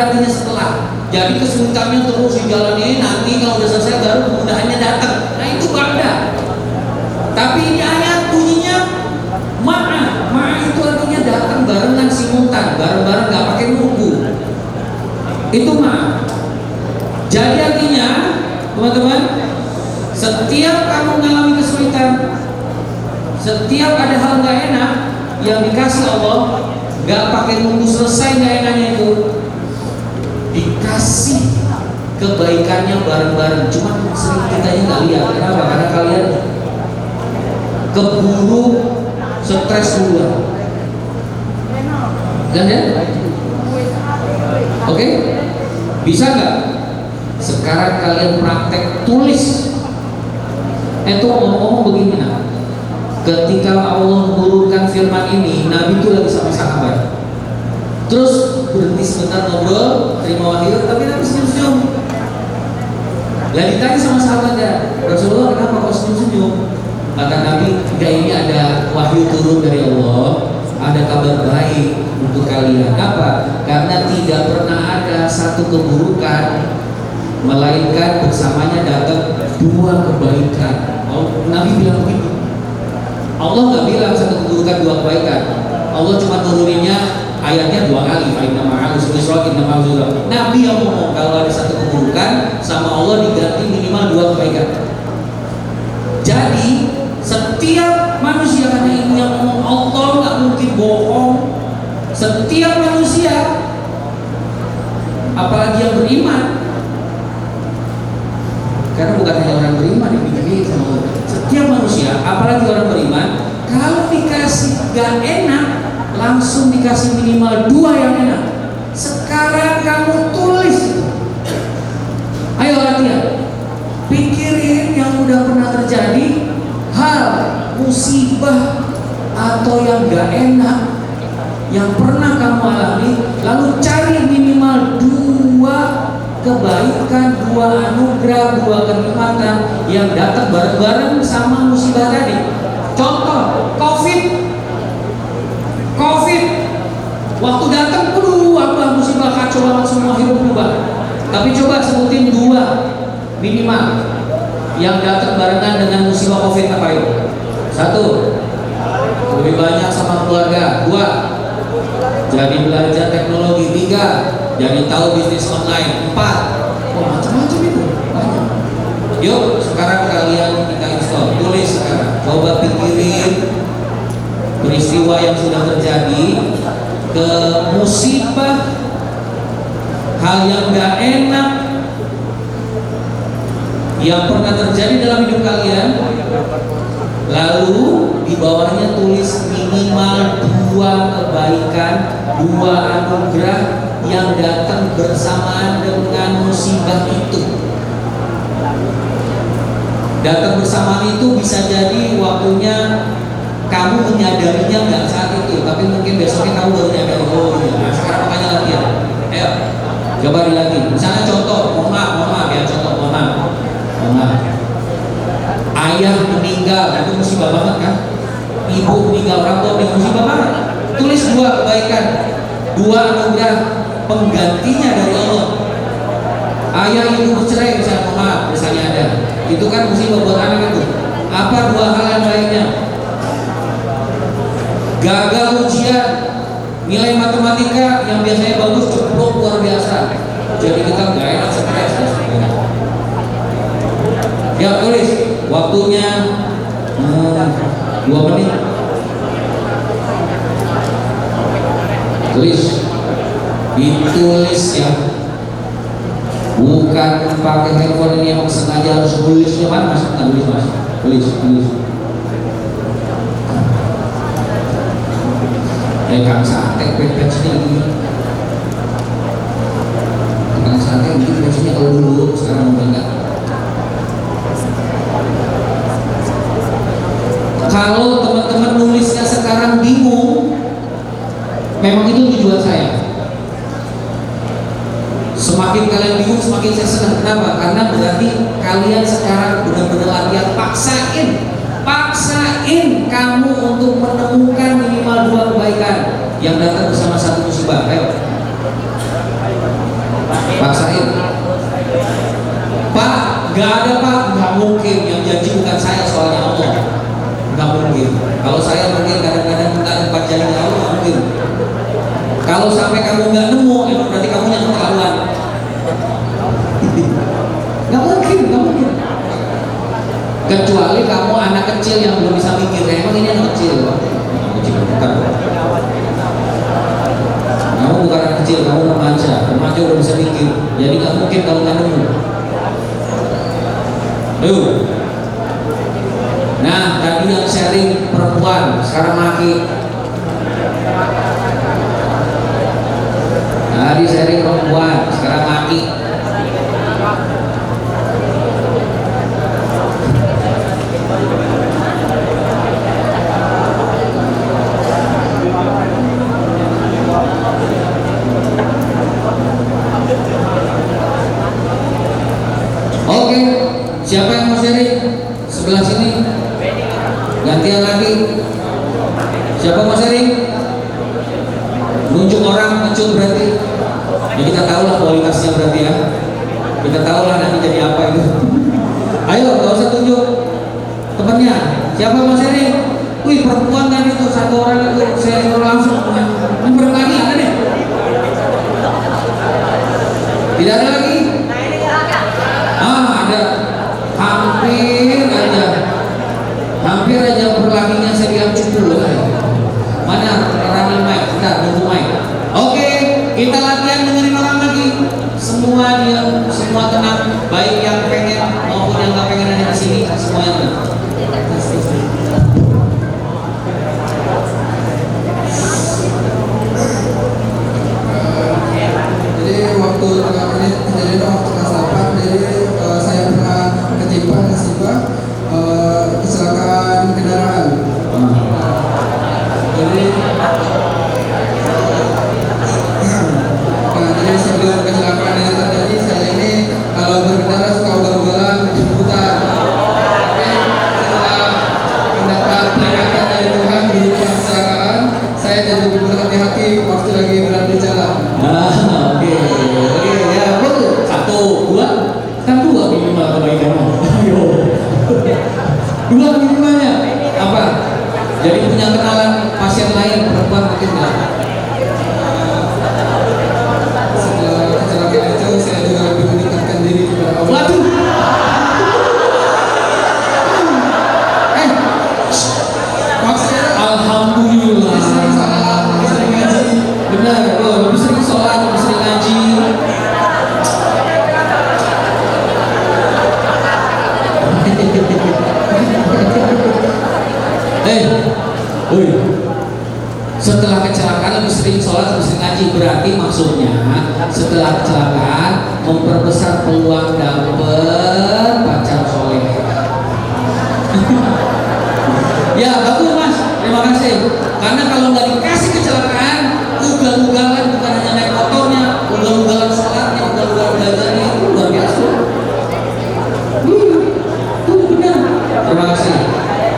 artinya setelah. Jadi kesulitannya terus dijalani, nanti kalau sudah selesai baru kemudahannya datang. Nah, itu ba'da. Tapi ini ayat bunyinya ma'a itu artinya datang barengan simultan, bareng-bareng nggak pakai nunggu. Itu ma'a. Jadi artinya teman-teman, setiap kamu mengalami kesulitan, setiap ada hal nggak enak yang dikasih Allah, nggak pakai nunggu selesai nggak enaknya itu, dikasih kebaikannya bareng-bareng. Cuma sering kita nggak lihat. Kenapa? Karena kalian keburu stres duluan. Dan ya? Oke? Bisa nggak? Sekarang kalian praktek tulis. Itu ngomong-ngomong begini, nah. Ketika Allah menurunkan firman ini, Nabi itu lagi sama sahabat. Terus berhenti sebentar ngobrol, terima wahyu, tapi Nabi senyum-senyum. Lah ditanya sama sahabatnya, Rasulullah kenapa kok senyum-senyum? Kata Nabi, enggak, ini ada wahyu turun dari Allah, ada kabar baik untuk kalian. Apa? Karena tidak pernah ada satu keburukan melainkan bersamanya datang dua kebaikan. Nabi bilang begitu. Allah nggak bilang satu keburukan dua kebaikan. Allah cuma turuninnya ayatnya dua kali. Nabi yang ngomong kalau ada satu keburukan sama Allah diganti minimal dua kebaikan. Jadi setiap manusia, karena ini yang ngomong Allah nggak mungkin bohong. Setiap manusia, apalagi yang beriman, karena bukan hanya orang beriman yang dikasih sama Allah. Setiap manusia, apalagi orang beriman, kalau dikasih gak enak, langsung dikasih minimal dua yang enak. Sekarang kamu tulis. Ayo latihan. Pikirin yang udah pernah terjadi, hal, musibah, atau yang gak enak yang pernah kamu alami, lalu cari minimal dua kebaikan, dua anugerah, dua kenikmatan yang datang bareng-bareng sama musibah tadi. Contoh, COVID. Waktu datang, apa musibah, kacau banget, semua hidup berubah. Tapi coba sebutin dua minimal yang datang barengan dengan musibah COVID apa itu? Satu, lebih banyak sama keluarga. Dua, jadi belajar teknologi. Tiga, jadi tahu bisnis online. Empat, macam-macam itu banyak. Yuk sekarang kalian kita install, tulis sekarang. Coba pikirin peristiwa yang sudah terjadi, ke musibah, hal yang gak enak yang pernah terjadi dalam hidup kalian, lalu di bawahnya tulis minimal dua kebaikan, dua anugerah yang datang bersamaan dengan musibah itu. Datang bersamaan itu bisa jadi waktunya kamu menyadarinya nggak saat itu, tapi mungkin besoknya kamu baru nyadar. Oh iya, nah, sekarang makanya latihan. Ayo, coba dilatih. Misalnya contoh, mohon maaf ya, contoh mohon maaf. Ayah meninggal, itu musibah banget kan? Ibu meninggal, orang tua meninggal, musibah banget. Tulis dua kebaikan, dua anugerah penggantinya dari Allah. Ayah ibu bercerai, misalnya mohon maaf, misalnya ada. Itu kan musibah buat anak itu. Apa dua hal yang baiknya? Gagal ujian, nilai matematika yang biasanya bagus ceplok luar biasa. Jadi kita nggak enak, stres dan sebagainya. Ya tulis, waktunya 2 menit. Tulis, ditulis ya. Bukan pakai handphone ini yang sengaja harus tulisnya mana mas? Tulis mas, tulis. Kang sate patchnya ini. Kang sate mungkin patchnya kalau dulu, sekarang udah enggak. Kalau teman-teman nulisnya sekarang bingung, memang itu tujuan saya. Semakin kalian bingung, semakin saya senang. Kenapa? Karena berarti kalian sekarang benar-benar latihan, paksain kamu untuk menemukan minimal 2 kebaikan yang datang bersama satu musibah. Ayo, paksain. Pak, gak ada Pak, gak mungkin. Yang janji bukan saya, soalnya Allah. Gak mungkin. Kalau saya mungkin kadang-kadang minta 4 jari Allah, gak mungkin. Kalau sampai kamu nggak nemu, emang berarti kamu yang keterlaluan. Nggak mungkin. Kecuali kamu anak kecil yang belum bisa mikir, emang ini anak kecil. Bukan. Kamu bukan anak kecil, kamu remaja udah bisa mikir. Jadi nggak mungkin kalau nggak nemu. Tuh. Nah, tadi yang sharing perempuan, sekarang laki. Tadi sharing perempuan, sekarang laki. Oke, siapa yang mau sharing? Sebelah sini. Gantian lagi. Siapa mau sharing? Nunjuk orang, nunjuk berarti. Ya kita tahu lah kualitasnya berarti ya. Kita tahu lah nanti jadi apa itu. Ayo, gak usah tunjuk temennya. Siapa mau sharing? Wih, perempuan kan itu, satu orang itu sharing langsung. Nomor lagi ada deh. Tidak ada lagi? Ada. Hampir aja berlakinya saya bilang cukup. Mana orang mic? Bentar, nunggu mic. Oke, kita latihan dengerin orang lagi. Semua diam, semua tenang. Baik yang pengen maupun yang nggak pengen ada di sini, semua yang tenang. Jadi waktu kejadian waktu kelas 8, jadi saya pernah ketimpa musibah kecelakaan kendaraan. Jadi sebelum kecelakaan ini terjadi, saya ini kalau berkendara suka ugal-ugalan, jemputan. Tapi setelah mendapat peringatan dari Tuhan di kecelakaan, saya jadi lebih berhati-hati waktu lagi berada di jalan. Oke, ya betul. 1, 2, kan 2 minimal kebaikan. Ayo. 2 minimalnya apa? Jadi punya kenalan pasien lain perempuan mungkin nggak? Setelah kecelakaan itu saya juga lebih mendekatkan diri kepada Allah. Waduh. Maksudnya Alhamdulillah. sering salah, sering ngaji. Benar, lebih sering sholat, lebih sering ngaji. Setelah kecelakaan lebih sering sholat, lebih sering ngaji. Berarti maksudnya setelah kecelakaan memperbesar peluang dapet pacar soleh. Ya bagus mas, terima kasih. Karena kalau nggak dikasih kecelakaan, ugal-ugalan bukan hanya naik motornya, ugal-ugalan sholatnya, ugal-ugalan belajarnya, itu luar biasa. Benar. Terima kasih.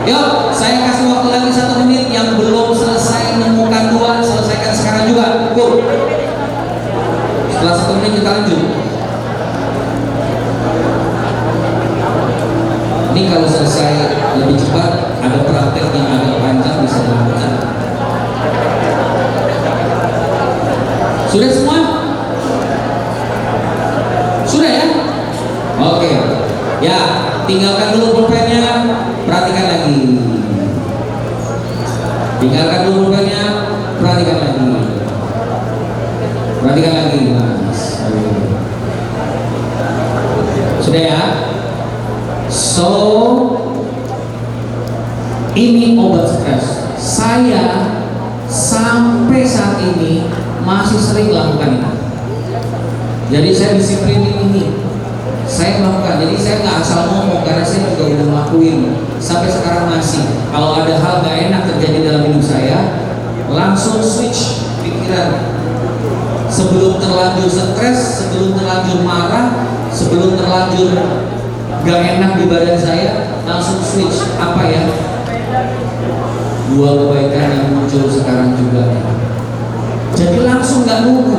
Yuk, saya kasih waktu lagi 1 menit. Yang belum selesai menemukan 2, selesaikan sekarang juga. Go. Setelah 1 menit kita lanjut. Ini kalau selesai lebih cepat, ada praktek yang agak panjang bisa dilakukan. Sudah semua? Sudah ya? Oke. Ya, tinggalkan dulu pulpennya, perhatikan lagi. Tinggalkan dulu pulpennya, perhatikan lagi. Perhatikan lagi, mas. Sudah ya? So, ini obat stres. Saya sampai ini masih sering melakukan itu. Jadi saya disiplin ini, saya melakukan. Jadi saya nggak asal ngomong karena saya juga udah ngelakuin sampai sekarang masih. Kalau ada hal nggak enak terjadi dalam hidup saya, langsung switch pikiran. Sebelum terlanjur stres, sebelum terlanjur marah, sebelum terlanjur gak enak di badan saya, langsung switch. Apa ya? 2 kebaikan yang muncul sekarang juga. Jadi langsung gak nunggu.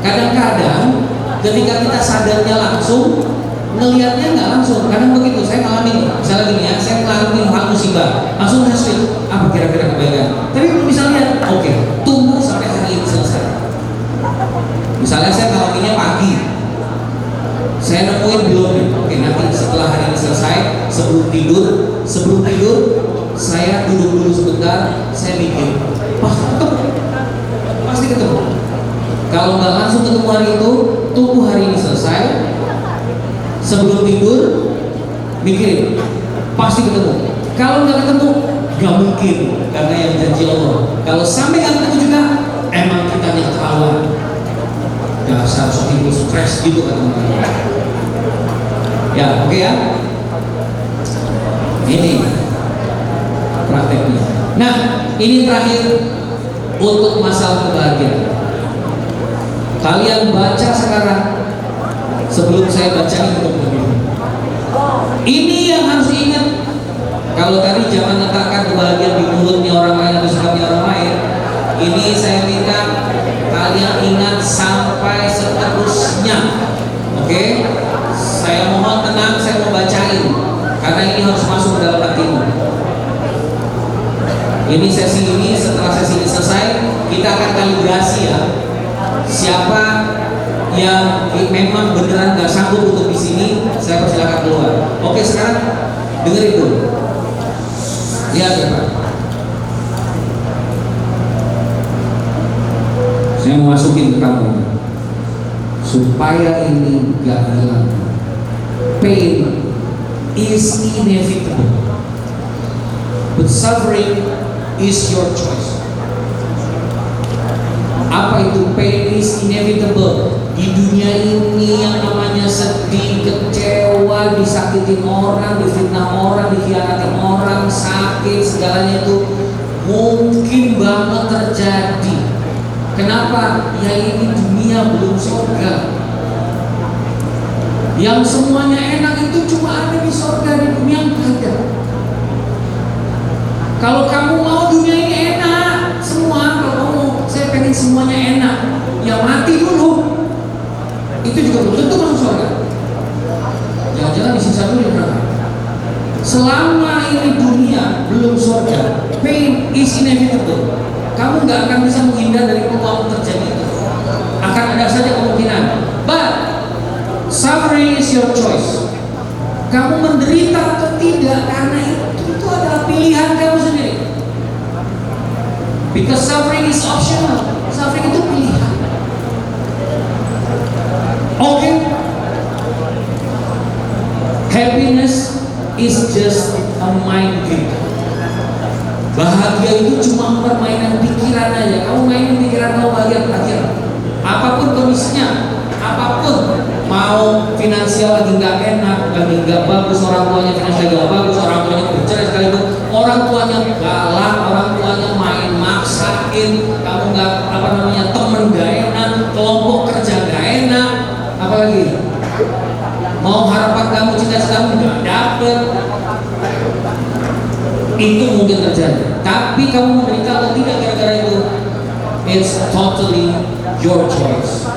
Kadang-kadang ketika kita sadarnya langsung, ngelihatnya nggak langsung. Kadang begitu, saya ngalamin. Misalnya gini ya, saya ngalamin hal musibah, langsung saya switch. Apa kira-kira kebaikan? Tapi belum bisa lihat. Oke, tunggu sampai hari ini selesai. Misalnya saya ngalaminnya pagi, saya nemuin belum nih. Oke, nanti setelah hari ini selesai, sebelum tidur saya duduk dulu sebentar, saya mikir, pasti ketemu. Kalau nggak langsung ketemu hari itu, tunggu hari ini selesai, sebelum tidur mikirin, pasti ketemu. Kalau nggak ketemu, nggak mungkin, karena yang janji Allah. Kalau sampai nggak ketemu juga, emang kita yang terlalu dasar timbul stres gitu kan teman-teman. Ya, oke ya. Ini prakteknya. Nah, ini terakhir untuk masalah kebahagiaan. Kalian baca sekarang sebelum saya bacain untuk begini. Ini yang harus diingat. Kalau tadi jangan letakkan kebahagiaan di mulutnya orang lain atau sikapnya orang lain, ini saya minta kalian ingat sampai seterusnya. Oke? Saya mohon tenang, saya mau bacain karena ini harus masuk ke dalam hatimu. Ini sesi ini, setelah sesi ini selesai, kita akan kalibrasi ya. Siapa yang memang beneran gak sanggup untuk di sini, saya persilakan keluar. Oke, sekarang dengerin dulu. Lihat ya Pak. Saya mau masukin ke kamu supaya ini gak hilang. Pain is inevitable, but suffering is your choice. Apa itu pain is inevitable? Di dunia ini yang namanya sedih, kecewa, disakitin orang, difitnah orang, dikhianatin orang, sakit, segalanya itu mungkin banget terjadi. Kenapa? Ya ini dunia belum surga. Yang semuanya enak itu cuma ada di surga, di dunia enggak ada. Kalau kamu mau dunia ini enak, semua kalau kamu saya pengen semuanya enak, ya mati dulu. Itu juga belum tentu masuk surga. Jangan-jangan disiksa dulu berapa? Selama ini dunia belum surga, pain is inevitable. Kamu nggak akan bisa menghindar dari peluang terjadi itu. Akan ada saja kemungkinan. But suffering is your choice. Kamu menderita atau tidak karena itu adalah pilihan kamu sendiri. Because suffering is optional. Suffering itu pilihan. Okay. Happiness is just a mind game. Bahagia itu cuma permainan pikiran aja. Kamu mainin pikiran kamu bahagia terakhir. Apapun kondisinya, apapun, mau finansial lagi nggak enak, lagi nggak bagus, orang tuanya finansial nggak bagus, orang tuanya bercerai sekalipun, orang tuanya galak, orang tuanya main maksain, kamu nggak temen nggak enak, kelompok kerja nggak enak, apalagi mau harapan kamu, cita-citamu nggak dapet. Itu mungkin terjadi, tapi kamu menderita atau tidak gara-gara itu, it's totally your choice,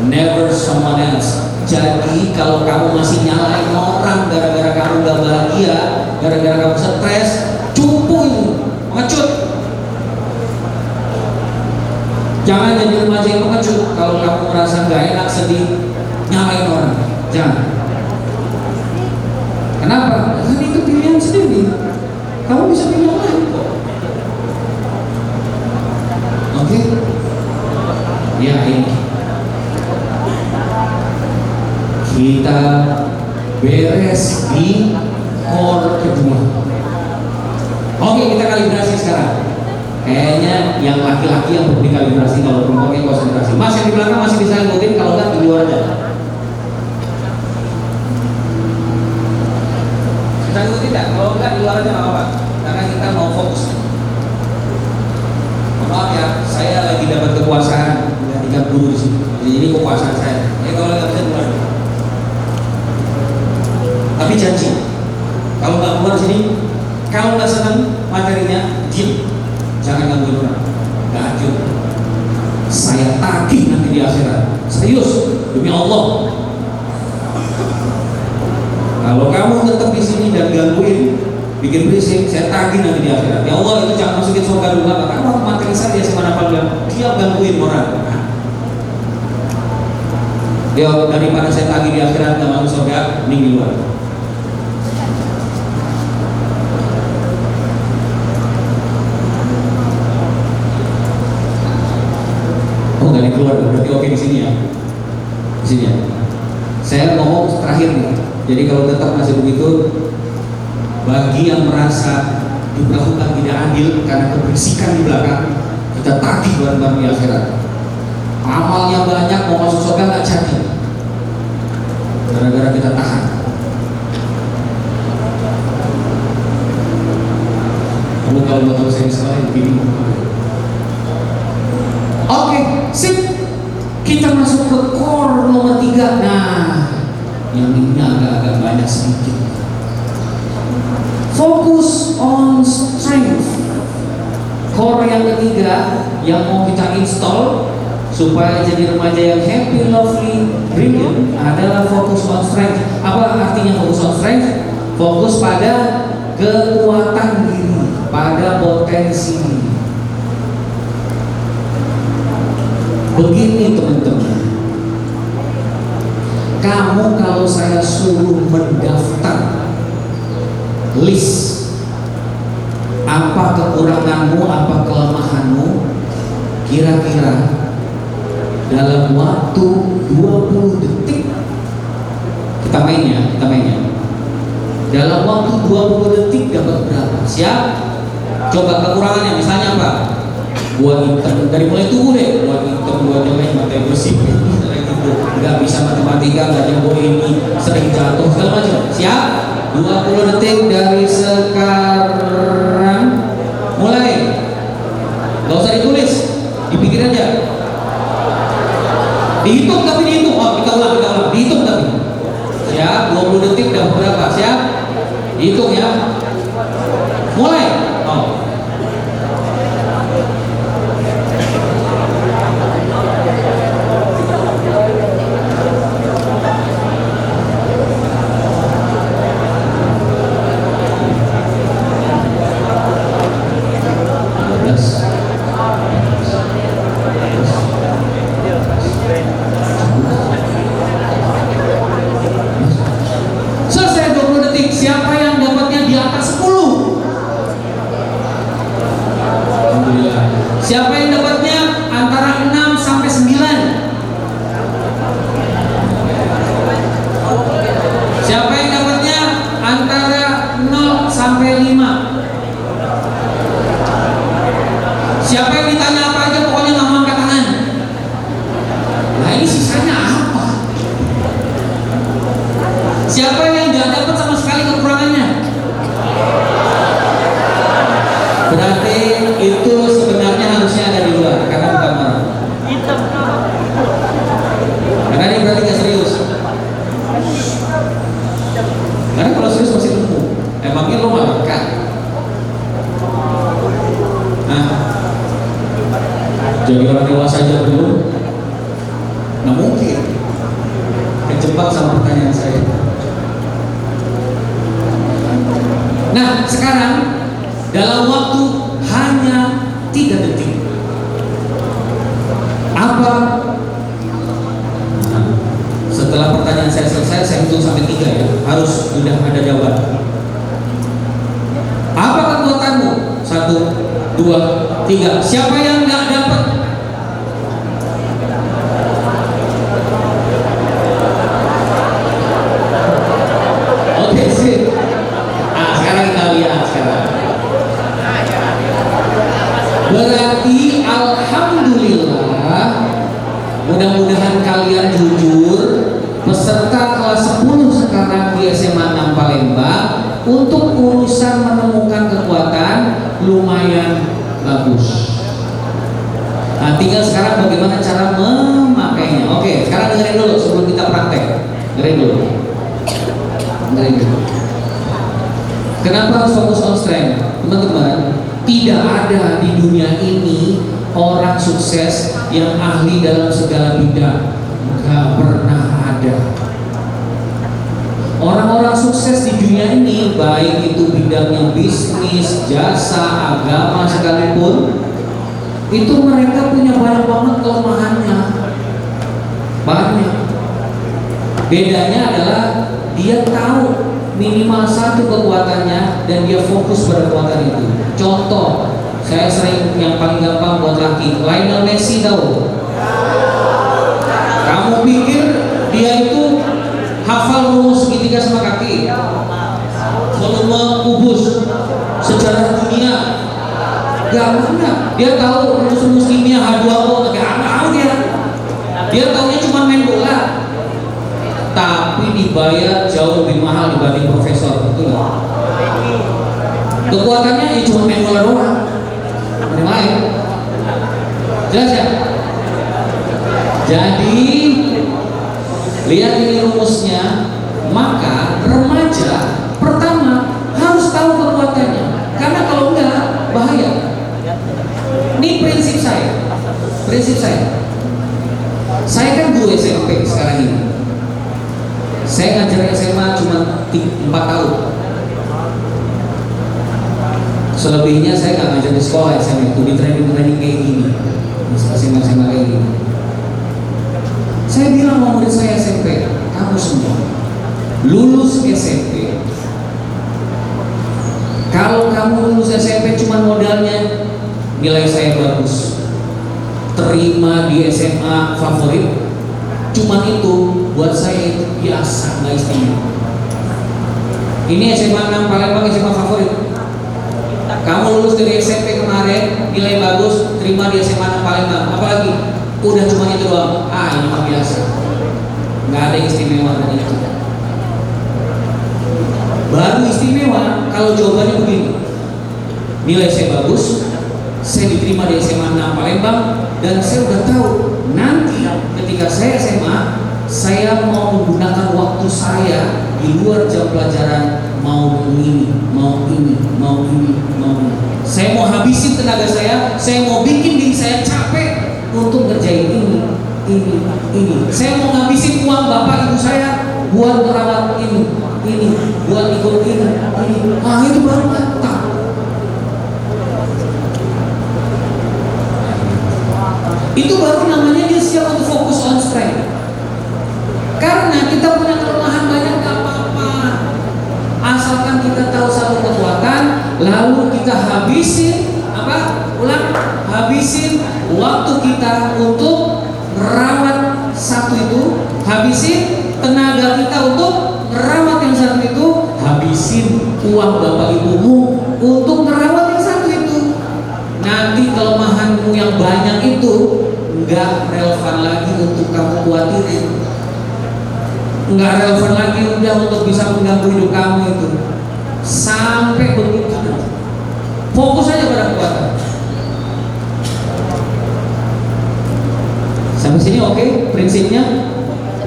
never someone else. Jadi kalau kamu masih nyalain orang gara-gara kamu gak bahagia, gara-gara kamu stres, cupuin, mengecut. Jangan jadi remaja yang mengecut. Kalau kamu merasa gak enak, sedih, nyalain orang, jangan. Kenapa? Karena itu pilihan sendiri. Kamu bisa pilih yang lain kok. Oke? Ya ini. Kita beres di core kedua. Oke, kita kalibrasi sekarang. Kayaknya yang laki-laki yang perlu dikalibrasi, kalau perempuannya konsentrasi. Mas yang di belakang masih bisa ngikutin, kalau nggak di luar aja. Bisa ngikutin nggak? Kalau nggak di luar aja nggak apa-apa. Karena kita mau fokus. Maaf ya, saya lagi dapat kekuasaan tingkat guru di sini. Jadi ini kekuasaan saya. Jadi kalau nggak bisa keluar. Tapi janji, kalau nggak keluar sini, kalau nggak senang materinya, diam. Jangan gangguin orang, nggak adil. Saya tagih nanti di akhirat, serius, demi Allah. Kalau kamu tetap di sini dan gangguin, bikin berisik, saya tagih nanti di akhirat. Ya Allah, itu jangan masukin surga dulu, karena waktu materi saya sama dia gangguin orang. Ya daripada saya tagih di akhirat nggak masuk surga, mending di luar. Oh nggak keluar, berarti oke di sini ya, di sini ya. Saya ngomong terakhir nih. Jadi kalau tetap masih begitu, bagi yang merasa diperlakukan tidak adil karena keberisikan di belakang, kita tagih bareng-bareng di akhirat. Amalnya banyak, mau masuk surga nggak jadi, gara-gara kita tahan. Kamu kalau mau tahu saya salah, begini. Oke, sip. Kita masuk ke core nomor 3. Nah, yang ini agak-agak banyak sedikit. Focus on strength. Core yang ketiga yang mau kita install supaya jadi remaja yang happy, lovely, brilliant adalah focus on strength. Apa artinya focus on strength? Fokus pada kekuatan diri, pada potensi diri. Begini teman-teman, kamu kalau saya suruh mendaftar list apa kekuranganmu, apa kelemahanmu, kira-kira dalam waktu 20 detik kita mainnya. Dalam waktu 20 detik dapat berapa? Siap? Coba kekurangannya misalnya apa? Gua hitam, dari mulai tubuh deh, gua hitam, gua jelek, mata bersih, nggak bisa matematika, nggak jago ini, sering jatuh, segala macam. Siap? 20 detik dari sekarang mulai. Gak usah ditulis, dipikir aja. Dihitung tapi dihitung. Oh, kita ulang. Dihitung tapi. Siap? 20 detik dapat berapa? Siap? Dihitung ya. Mulai. Oh. Selesai 20 detik. Siapa yang dapatnya di atas 10? Alhamdulillah. Siapa yang dapatnya antara 6 sampai 9? Siapa yang dapatnya antara 0 sampai 5? Siapa yang ditanya apa aja pokoknya nggak mau angkat tangan. Nah ini sisanya apa? Siapa yang nggak dapat sama sekali kekurangannya? Berarti itu sebenarnya harusnya ada di luar karena bukan marah. Karena ini berarti nggak serius. Karena kalau serius masih nemu. Emangnya lo marah kan? Nah, jadi orang dewasa aja belum. Nggak mungkin. Kejebak sama pertanyaan saya. Nah, sekarang dalam waktu hanya 3 detik. Apa? Nah, setelah pertanyaan saya selesai, saya hitung sampai 3 ya. Harus sudah ada jawaban. Apa kekuatanmu? 1, 2, 3. Siapa yang nggak dapat? Oke sih. Sekarang kita lihat sekarang. sebelum kita praktek. Dengerin dulu. Kenapa harus fokus on strength? Teman-teman, tidak ada di dunia ini orang sukses yang ahli dalam segala bidang. Gak pernah ada. Orang-orang sukses di dunia ini, baik itu bidangnya bisnis, jasa, agama sekalipun, itu mereka punya banyak banget kelemahannya. Banyak. Bedanya adalah dia tahu minimal satu kekuatannya dan dia fokus pada kekuatan itu. Contoh, saya sering yang paling gampang buat laki, Lionel Messi tahu? Kamu pikir dia itu hafal rumus segitiga sama kaki, volume kubus, sejarah dunia? Gak pernah. Dia tahu rumus-rumus kimia H2O, gak tahu dia. Dia taunya cuma main bola, tapi dibayar jauh lebih mahal dibanding profesor, betul nggak? Kekuatannya ya cuma main bola doang, ada lain. Jelas ya? Jadi lihat ini rumusnya. Maka remaja pertama harus tahu kekuatannya, karena kalau enggak bahaya. Ini prinsip saya. Saya kan guru SMP sekarang ini. Saya ngajar SMA cuma 4 tahun. Selebihnya saya nggak ngajar di sekolah SMA, itu di training kayak gini, SMA kayak gini. Saya bilang sama murid saya SMP, kamu semua lulus SMP. Kalau kamu lulus SMP cuma modalnya nilai saya bagus, terima di SMA favorit, cuman itu buat saya itu biasa, nggak istimewa. Ini SMA 6 Palembang, SMA favorit. Kamu lulus dari SMP kemarin, nilai bagus, terima di SMA 6 Palembang, apalagi udah cuma itu doang. Ini mah biasa, nggak ada istimewa dari itu. Baru istimewa kalau jawabannya begini, nilai saya bagus, saya diterima di SMA 6 Palembang, dan saya udah tahu nanti ketika saya SMA, saya mau menggunakan waktu saya di luar jam pelajaran, mau ini. Saya mau habisin tenaga saya mau bikin diri saya capek untuk ngerjain ini. Saya mau ngabisin uang bapak ibu saya buat merawat ini, buat ikut ini. Itu baru mantap. Itu baru namanya dia siap untuk fokus on strength. Karena kita punya kelemahan banyak, gak apa-apa, asalkan kita tahu satu kekuatan, lalu kita habisin waktu kita untuk merawat satu itu, habisin tenaga kita untuk merawat yang satu itu, habisin uang bapak ibumu untuk merawat yang satu itu. Nanti kelemahanmu yang banyak itu nggak relevan lagi untuk kamu khawatirin, nggak relevan lagi udah untuk bisa mengganggu hidup kamu itu. Sampai begitu, fokus aja pada kekuatan. Sampai sini oke, prinsipnya.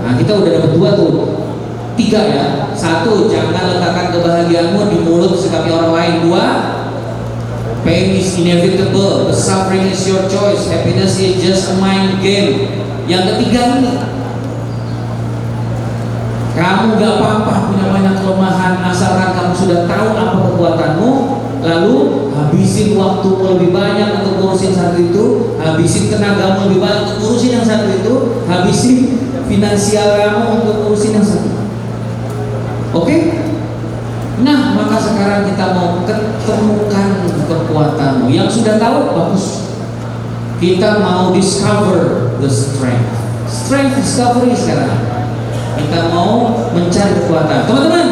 Nah, kita udah dapat 2 tuh. 3 ya. 1, jangan letakkan kebahagiaanmu di mulut sikapi orang lain. 2, pain is inevitable, the suffering is your choice, happiness is just a mind game. Yang ketiga ini, kamu gak apa-apa punya banyak kelemahan, asalkan kamu sudah tahu apa kekuatanmu, lalu habisin waktu lebih banyak untuk ngurusin satu itu, habisin tenagamu lebih banyak untuk ngurusin yang satu itu, habisin finansial kamu untuk ngurusin yang satu. Oke? Nah, maka sekarang kita mau ketemukan kekuatanmu. Yang sudah tahu, bagus. Kita mau discover the strength. Strength discovery sekarang. Kita mau mencari kekuatan. Teman-teman,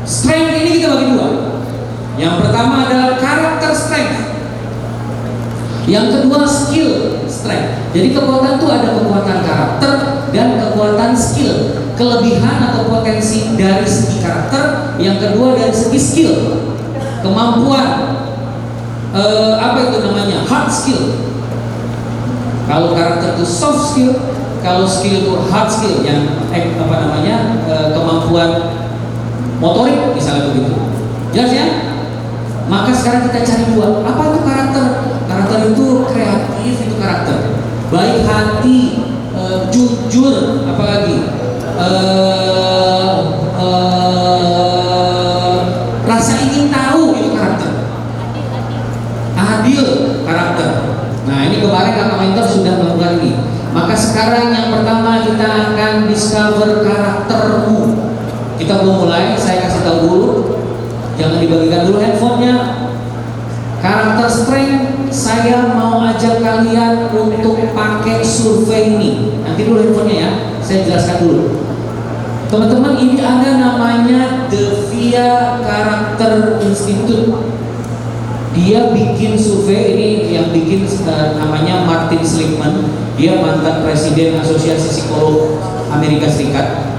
strength ini kita bagi 2. Yang pertama adalah karakter strength. Yang kedua skill strength. Jadi kekuatan itu ada kekuatan karakter dan kekuatan skill. Kelebihan atau potensi dari segi karakter, yang kedua dari segi skill, kemampuan, apa itu namanya, hard skill. Kalau karakter itu soft skill, kalau skill itu hard skill yang kemampuan motorik misalnya begitu. Jelas ya? Maka sekarang kita cari dua. Apa itu karakter? Karakter itu kreatif, itu karakter. Baik hati, jujur, apalagi rasa ingin tahu, itu karakter. Adil, karakter. Nah, ini kemarin kakak mentor sudah melakukan ini. Maka sekarang yang pertama kita akan discover karaktermu. Kita belum mulai, saya kasih tahu dulu. Jangan dibagikan dulu handphonenya. Karakter strength, saya mau ajak kalian untuk pakai survei ini. Nanti dulu handphonenya ya, saya jelaskan dulu. Teman-teman, ini ada namanya The VIA Character Institute. Dia bikin survei, ini yang bikin namanya Martin Seligman. Dia mantan presiden Asosiasi Psikolog Amerika Serikat.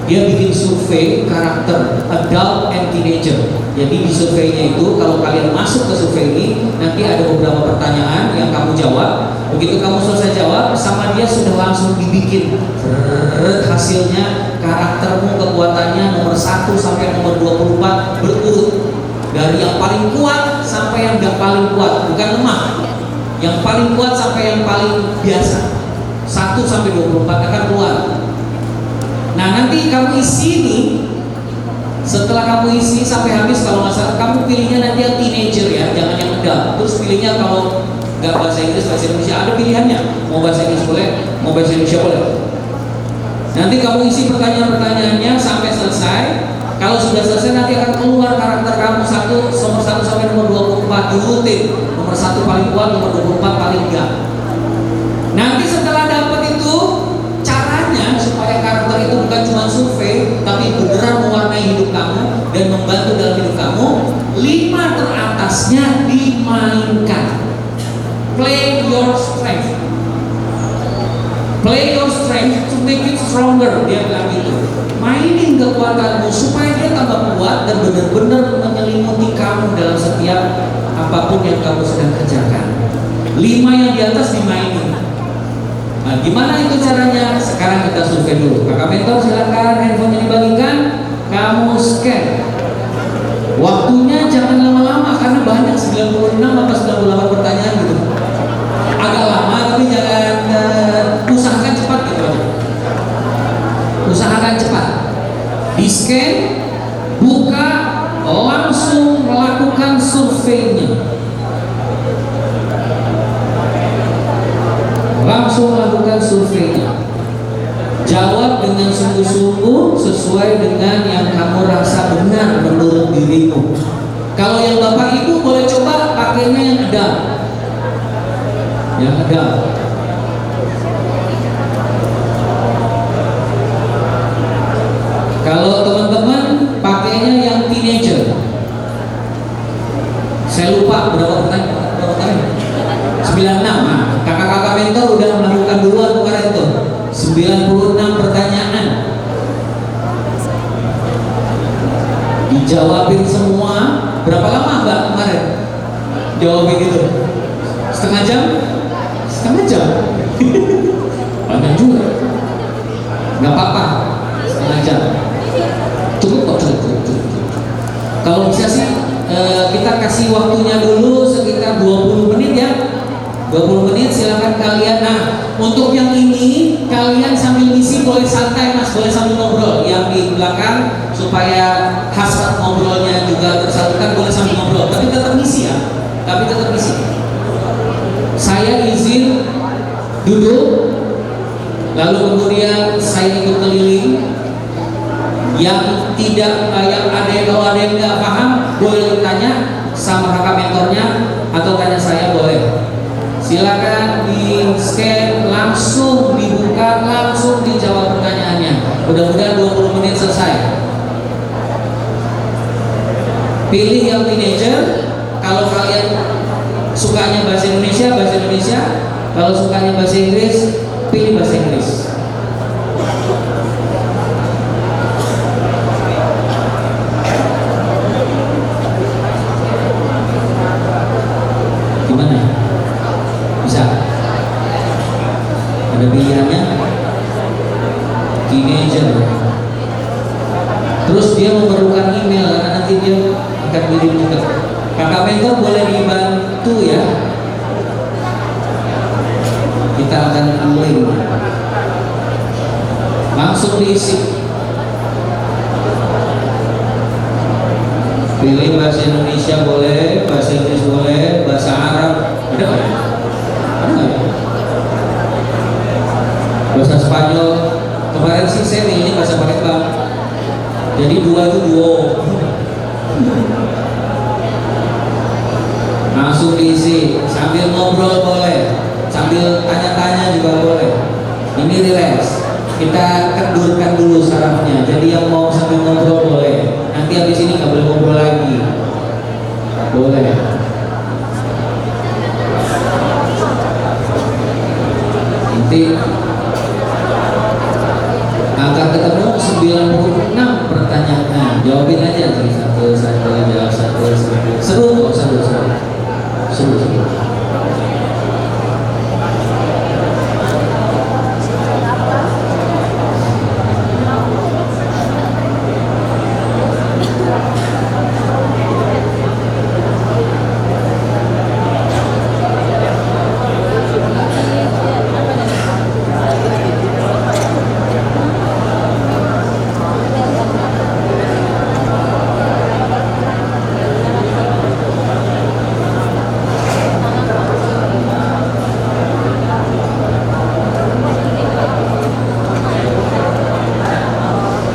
Dia bikin survei karakter adult and teenager. Jadi di surveinya itu, kalau kalian masuk ke survei ini, nanti ada beberapa pertanyaan yang kamu jawab. Begitu kamu selesai jawab, sama dia sudah langsung dibikin hasilnya, karaktermu, kekuatannya nomor 1 sampai nomor 24 berurut. Dari yang paling kuat sampai yang gak paling kuat, bukan lemah. Yang paling kuat sampai yang paling biasa. 1 sampai 24 akan keluar. Nah, nanti kamu isi ini. Setelah kamu isi sampai habis, kalau nggak salah kamu pilihnya nanti yang teenager ya, jangan yang muda. Terus pilihnya kalau nggak bahasa Inggris, bahasa Indonesia, ada pilihannya. Mau bahasa Inggris boleh, mau bahasa Indonesia boleh. Nanti kamu isi pertanyaan-pertanyaannya sampai selesai. Kalau sudah selesai nanti akan keluar karakter kamu nomor 1 sampai nomor 24 diurutin. Nomor 1 paling kuat, nomor 24 paling enggak. Nanti setelah dapat itu, caranya supaya karakter itu bukan cuma survei, tapi beneran mewarnai hidup kamu dan membantu dalam hidup kamu. 5 teratasnya dimainkan. Play your strength. Play your strength to make it stronger. Dia bilang gitu. Mainin kekuatanmu supaya dia tambah kuat dan benar-benar menyelimuti kamu dalam setiap apapun yang kamu sedang kerjakan. 5 yang di atas dimainin. Nah, gimana itu caranya? Sekarang kita survei dulu. Kakak mentor silakan handphonenya dibagikan. Kamu scan. Waktunya jangan lama-lama karena banyak 96 atau 98 pertanyaan gitu. Agak lama tapi jangan usahakan cepat gitu. Usahakan cepat. Di scan, buka, langsung melakukan surveinya. Langsung lakukan surveinya. Jawab dengan sungguh-sungguh sesuai dengan yang kamu rasa benar menurut dirimu. Kalau yang Bapak Ibu boleh coba pakainya yang adult. Yang adult. Kalau teman-teman pakainya yang teenager. Saya lupa berapa pertanyaan. 96. Nah, kakak-kakak mentor udah melakukan duluan kemarin tuh. 96 pertanyaan. Dijawabin semua. Berapa lama Mbak kemarin? Jawabin gitu. Setengah jam? Setengah jam. Panjang juga. Gak apa-apa. Setengah jam. Cukup. Kalau bisa sih kita kasih waktunya dulu sekitar 20 menit ya. 20 menit silakan kalian. Nah, untuk yang ini kalian sambil ngisi boleh santai Mas, boleh sambil ngobrol. Yang di belakang supaya hasrat ngobrolnya juga tersalurkan, boleh sambil ngobrol. Tapi tetap ngisi ya. Tapi tetap ngisi. Saya izin duduk, lalu kemudian saya ikut keliling. Yang tidak, yang ada kalau ada yang nggak paham boleh tanya sama kakak mentornya atau tanya saya boleh. Silakan di scan, langsung dibuka, langsung dijawab pertanyaannya. Mudah-mudahan 20 menit selesai. Pilih yang teenager. Kalau kalian sukanya bahasa Indonesia, bahasa Indonesia. Kalau sukanya bahasa Inggris, pilih bahasa Inggris. Gimana? Bisa? Ada pilihannya? manajer. Terus dia memerlukan email karena nanti dia akan kirim juga. Kakak mentor boleh dibantu ya. Kita akan link. Langsung diisi. Pilih bahasa Indonesia boleh, bahasa Inggris boleh, bahasa Arab ada nggak ya? Ada nggak ya? Bahasa Spanyol kemarin sih saya milihnya bahasa Palembang. Jadi dua itu duo. Langsung diisi, sambil ngobrol boleh, sambil tanya-tanya juga boleh. Ini relax. Kita kendurkan dulu sarafnya. Jadi yang mau sambil ngobrol boleh. Nanti habis ini nggak boleh ngobrol lagi. Boleh. Nanti angka ketemu 96 pertanyaan. Nah, jawabin aja satu jawab satu. Seru kok, seru.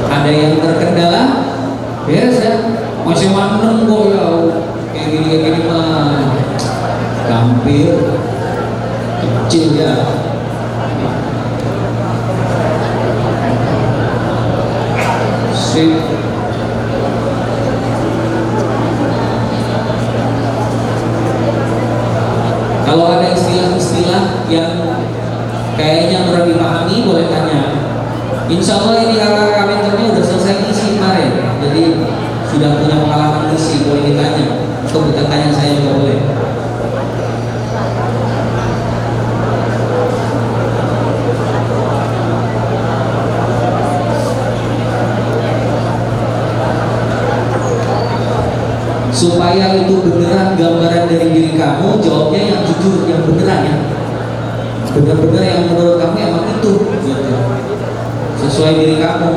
Ada yang terkendala? Beres ya? Masih manem kok ya. Kayak gini mah gampir kecil ya. Sip. Kalau ada istilah-istilah yang kayaknya kurang dipahami boleh tanya. Insya Allah ini kakak mentornya udah selesai ngisi kemarin, jadi sudah punya pengalaman ngisi, boleh ditanya. Atau bukan tanya saya juga boleh. Supaya itu beneran gambaran dari diri kamu, jawabnya yang jujur, yang beneran ya. Benar-benar yang menurut kamu emang itu, gitu. Sesuai diri kamu.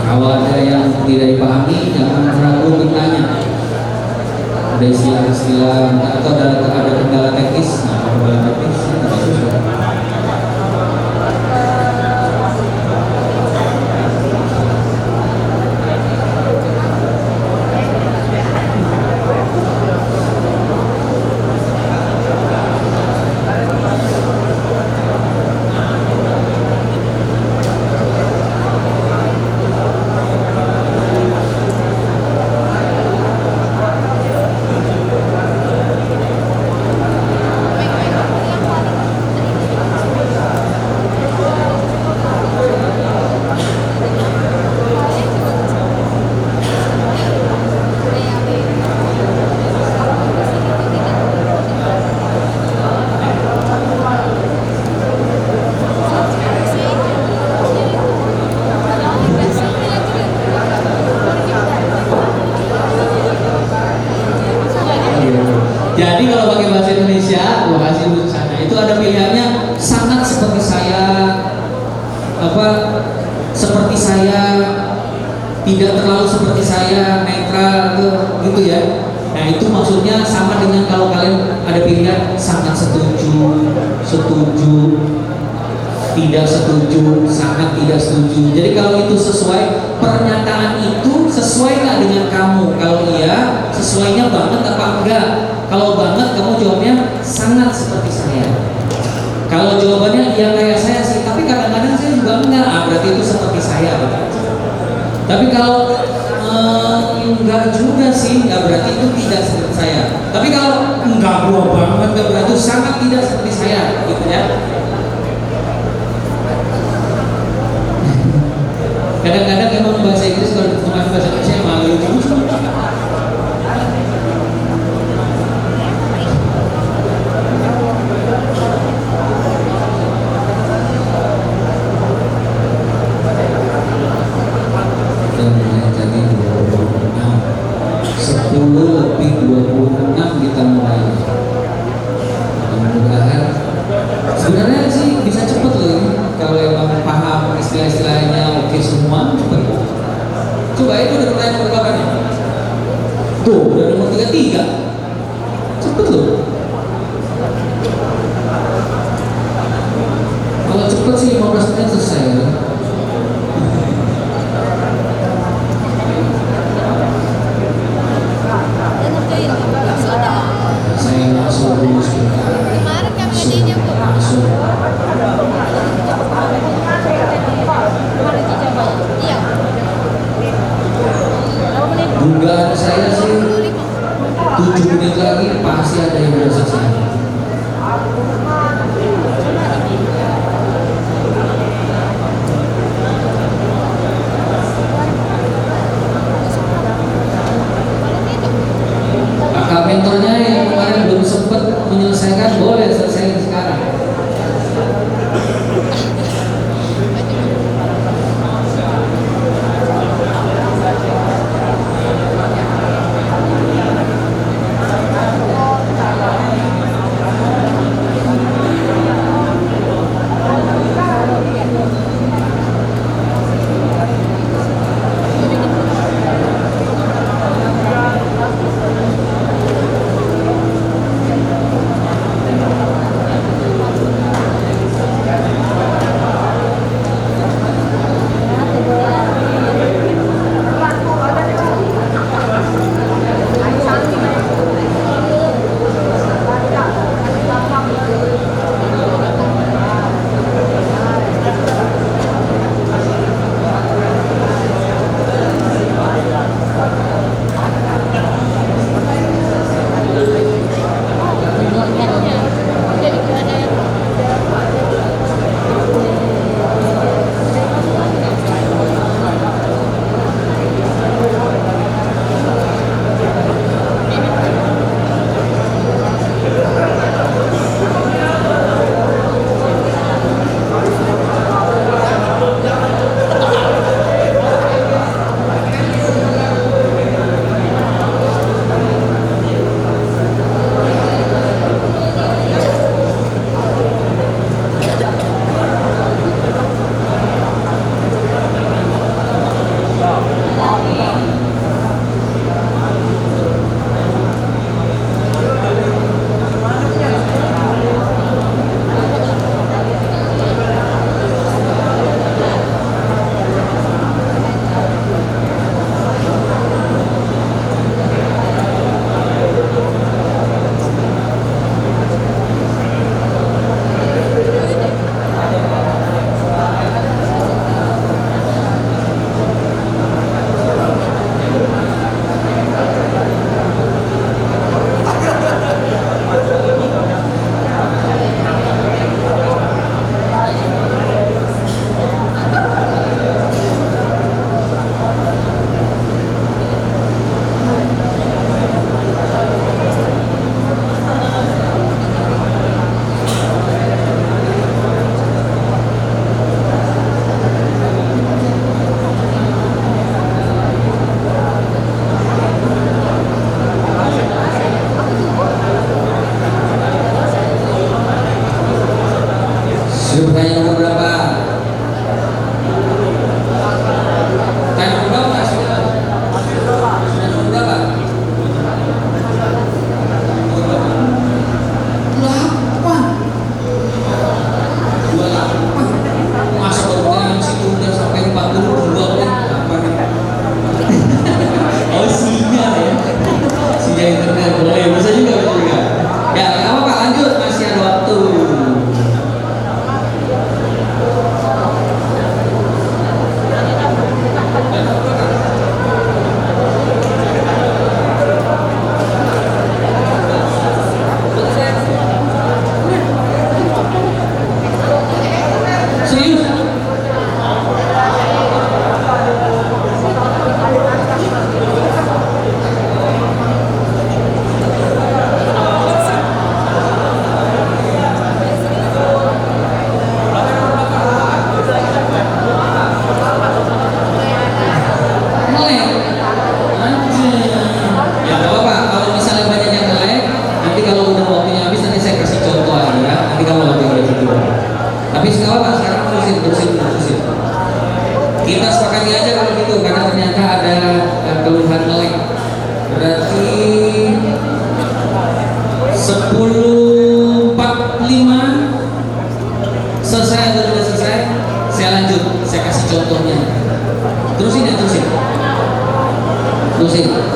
Kalau ada yang tidak dipahami, jangan ragu bertanya. Ada istilah-istilah atau ada kendala teknis, kendala teknis tidak susah. Jadi kalau pakai bahasa Indonesia, lokasi untuk sana itu ada pilihannya sangat seperti saya, seperti saya, tidak terlalu seperti saya, netral gitu ya. Nah itu maksudnya sama dengan kalau kalian ada pilihan sangat setuju, tidak setuju, sangat tidak setuju. Jadi kalau itu sesuai, pernyataan itu sesuai nggak dengan kamu? Kalau iya, sesuainya banget apa enggak? Kalau banget, kamu jawabnya sangat seperti saya. Kalau jawabannya iya kayak saya sih, tapi kadang-kadang saya juga enggak, berarti itu seperti saya. Tapi kalau enggak juga sih, enggak berarti itu tidak seperti saya. Tapi kalau enggak gua banget, enggak tidak seperti saya, gitu ya. Kadang-kadang emang bahasa Inggris kalau diterjemahkan bahasa Indonesia emang agak lucu. Jadi 26, 10 lebih 26 kita mulai. Mudah-mudahan sebenarnya sih bisa cepet loh ini kalau emang paham istilah-istilahnya oke semua cepet. Coba itu udah pertanyaan nomor berapa nih? Tuh udah nomor 33, cepet loh. Kalau cepet sih 15 menit selesai ya. Saya langsung dulu sebentar. Kemarin kami ini Bu. Langsung. Iya. Dugaan saya sih 7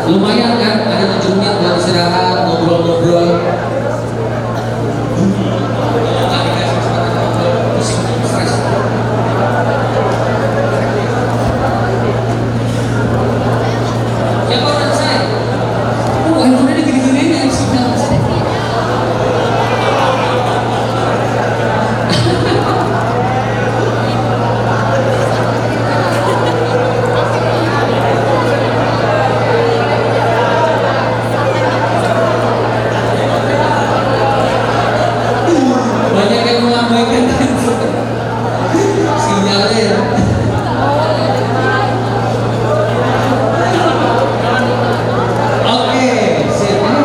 Lumayan kan, ada 7 menit buat istirahat, ngobrol-ngobrol. Nggak dikasih kesempatan ngobrol, pusing, stres. Siapa udah selesai? Oh, handphonenya digini-giniin ya, sinyal. Banyak yang melambaikan sinyalnya. Oke, sip. Mana?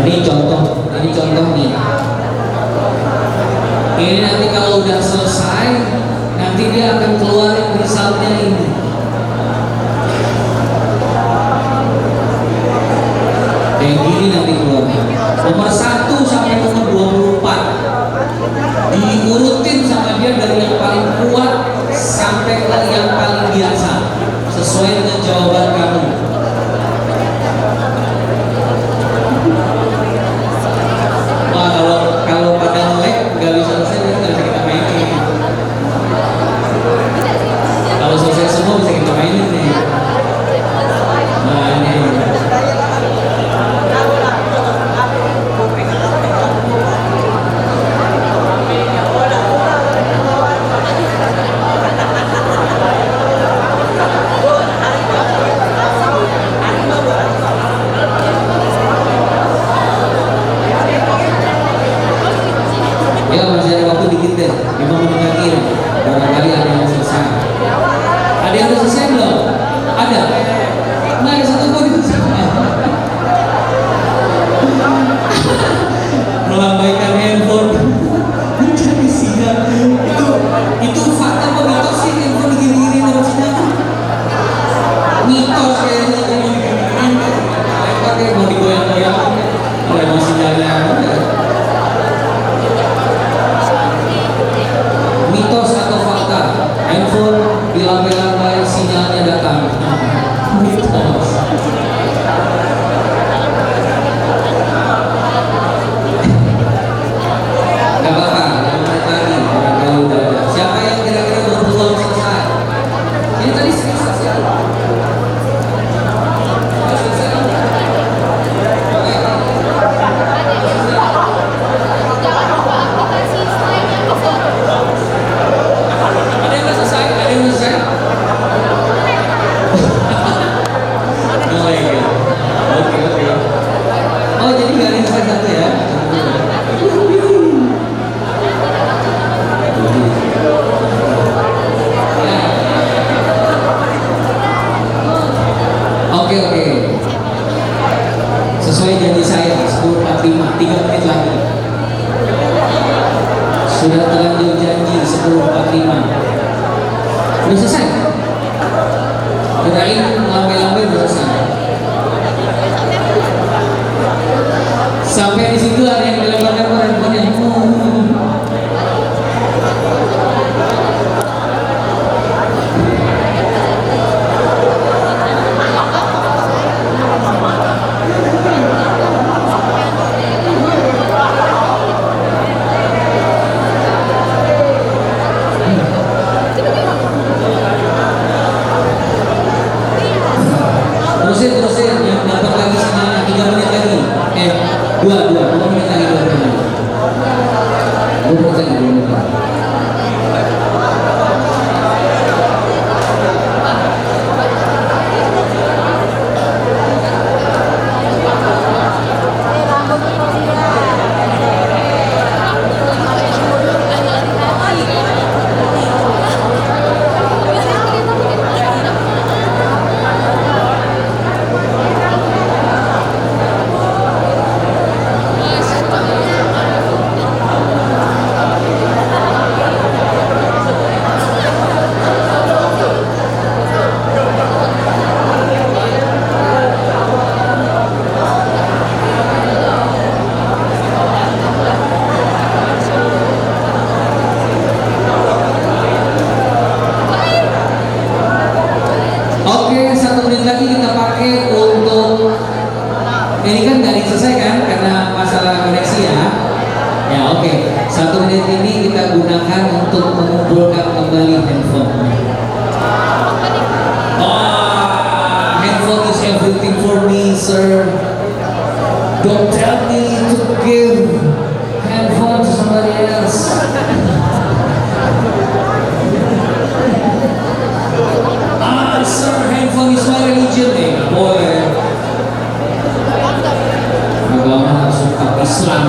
Nah, ini contoh nih. Ini nanti kalau udah selesai, nanti dia akan keluarin resultnya ini. Kayak gini nanti keluarnya. Nomor 1 sampai nomor 24 diurutin sama dia dari yang paling kuat sampai ke yang paling biasa sesuai dengan jawaban kamu. Wah, kalau pada nge-lag nggak bisa selesai, nggak bisa kita mainin. Kalau selesai semua bisa kita mainin nih. Nah ini. Ya masih ada waktu dikit deh, 5 menit lagi ya. Barangkali ada yang selesai. Ada yang udah selesai belum? Ada? Nggak ada satu pun yang selesai. Melambaikan handphone mencari sinyal. Itu fakta apa mitos sih handphone digini-gini dapat sinyal? Mitos kayaknya kalau digini-gini. Pakai mau digoyang-goyang, kalau mau sinyalnya udah. Mitos atau fakta? Handphone dilambai-lambai sinyalnya datang. Mitos. Gak apa-apa, 5 menit lagi. Barangkali udah ada. Siapa yang kira-kira berpeluang selesai? Ini tadi selesai. Selesai. Oke. Jangan lupa aplikasi lainnya bisa. Ada yang udah selesai? Ada yang udah selesai? Oh my God. Oke. Oh, jadi nggak ada yang selesai satu ya? Oke. Sesuai janji saya 10.45, 3 menit lagi. Sudah terlanjur janji 10.45. Udah selesai? Kirain lambai-lambai udah selesai. Sampai di situ ada yang dilempar-lempar handphonenya. Terusin yang dapat lagi sinyalnya 3 menit lagi. 2 menit lagi, 2 menit lagi. 2 menit lagi, 2 menit lagi. Don't tell me to give handphone to somebody else. Sir, handphone is my religion. Boy, agama harus tetap Islam.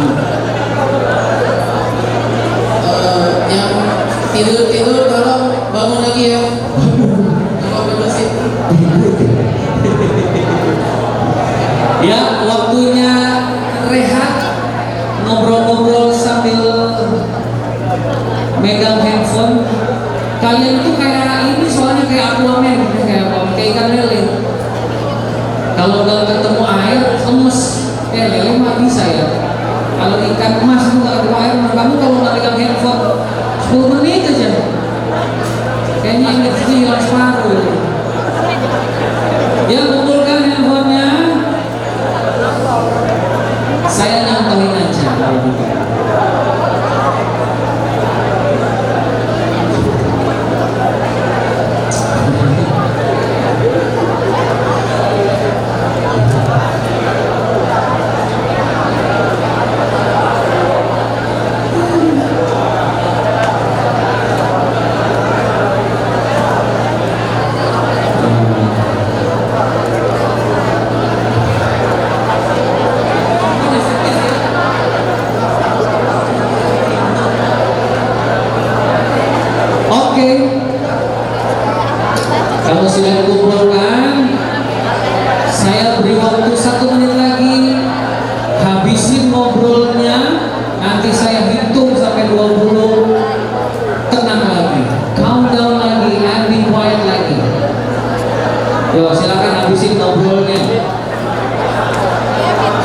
Yang tidur tolong bangun lagi ya. Kalau bebasin. Ya, waktunya rehat, ngobrol-ngobrol sambil megang handphone. Kalian itu kayak ini, soalnya kayak Aquaman, kayak ikan lele. Kalau nggak ketemu air, lemes. Lele mah bisa ya. Kalau ikan emas itu nggak ketemu air, kamu kalau nggak pegang handphone 10 menit aja, kayaknya energinya hilang separuh. Ya, kumpulkan handphonenya. Saya nyontohin aja kalau bukan. Oke, kalau sudah dikumpulkan, saya beri waktu 1 menit lagi. Habisin ngobrolnya, nanti saya hitung sampai 20. Tenang lagi, countdown lagi, and be quiet lagi. Yo, silakan habisin ngobrolnya.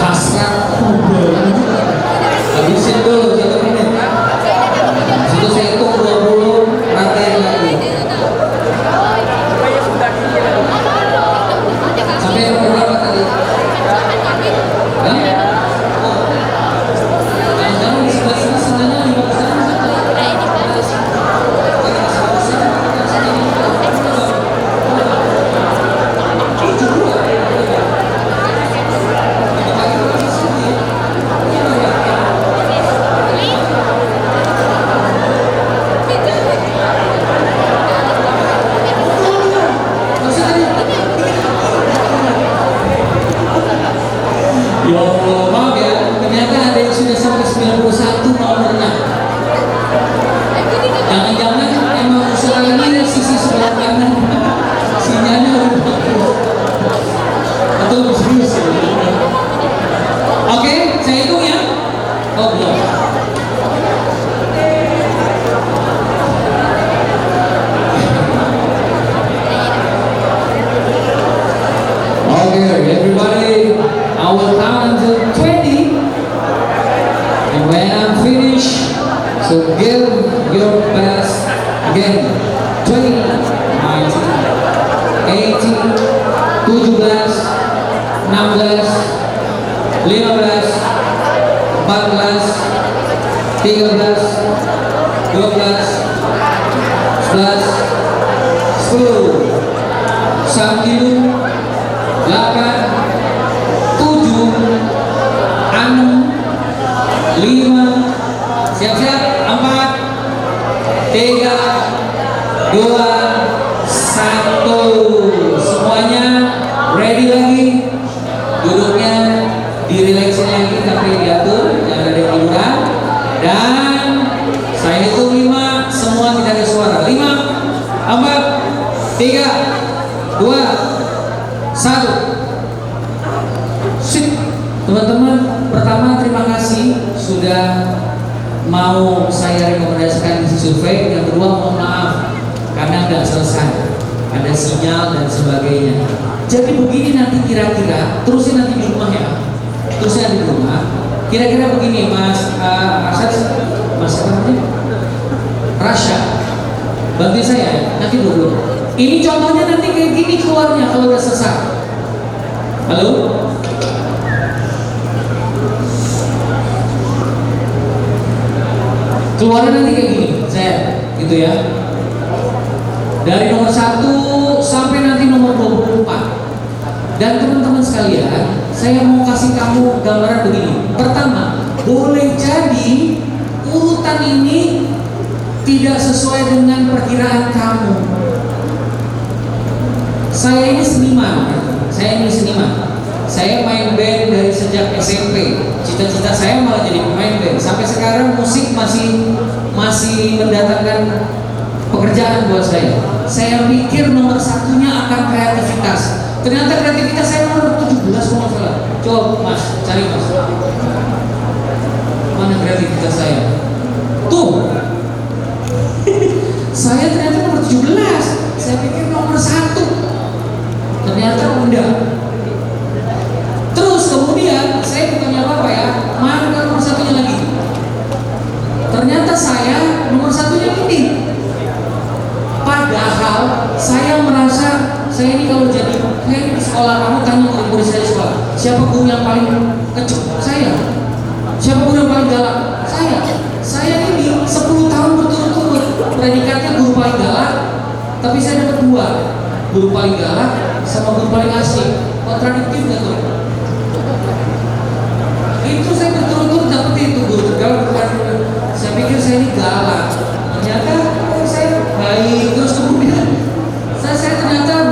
Hasrat ngobrol. Habisin dulu 1 menit. Situ saya hitung 20, perhatian lagi. Sampai berapa tadi? Hah? Oh. Jangan di sebelah sini, sebenarnya 15 Ya Allah, maaf ya, ternyata ada yang sudah sampai 91 nomornya. Jangan-jangan emang usaha ini sisi sebelah kanan sinyalnya lebih bagus. Atau serius ya? Oke, saya hitung ya. Oh belum. Okay, everybody, I will count until 20, and when I'm finished, so give your best again. 20, 19, 18, 17, 16, 15, 14, 13, 12, 11, 10, 9, 8, 7, 6, 5, siap-siap, 4, 3, 2, 1. Semuanya ready lagi. Duduknya direlaksin lagi, tapi diatur, jangan ada yang hiburan. Dan saya hitung 5, semua tidak ada suara. 5, 4, 3, 2, 1. Sip. Teman-teman, pertama terima kasih sudah mau saya rekomendasikan isi survei. Yang kedua, mohon maaf karena nggak selesai, ada sinyal dan sebagainya. Jadi begini nanti kira-kira, terusin nanti di rumah ya, terusin di rumah. Kira-kira begini, Mas Asad, Mas apa namanya? Rasya, bantu saya ya, nanti dulu. Ini contohnya nanti kayak gini keluarnya kalau udah selesai. Halo? Keluarnya nanti kayak gini, saya gitu ya. Dari nomor 1 sampai nanti nomor 24. Dan teman-teman sekalian, saya mau kasih kamu gambaran begini. Pertama, boleh jadi urutan ini tidak sesuai dengan perkiraan kamu. Saya ini seniman. Saya main band dari sejak SMP. Cita-cita saya malah jadi pemain band. Sampai sekarang musik masih mendatangkan pekerjaan buat saya. Saya pikir nomor satunya akan kreativitas. Ternyata kreativitas saya nomor 17 kalau nggak salah. Coba Mas, cari Mas. Mana kreativitas saya? Tuh. Saya ternyata nomor 17. Saya pikir nomor 1. Ternyata enggak. Terus kemudian saya bukannya apa ya, mana nomor satunya lagi? Ternyata saya nomor satunya ini. Padahal saya merasa saya ini kalau jadi kayak di sekolah, kamu tanya murid-murid saya di sekolah, siapa guru yang paling kecut? Saya. Siapa guru yang paling galak? Saya ini 10 tahun berturut-turut predikatnya guru paling galak, tapi saya dapat 2, guru paling galak sama guru paling asik. Kontradiktif nggak tuh? Itu saya berturut-turut dapat itu, guru tergalak, saya pikir saya ini galak, ternyata saya baik. Terus kemudian saya ternyata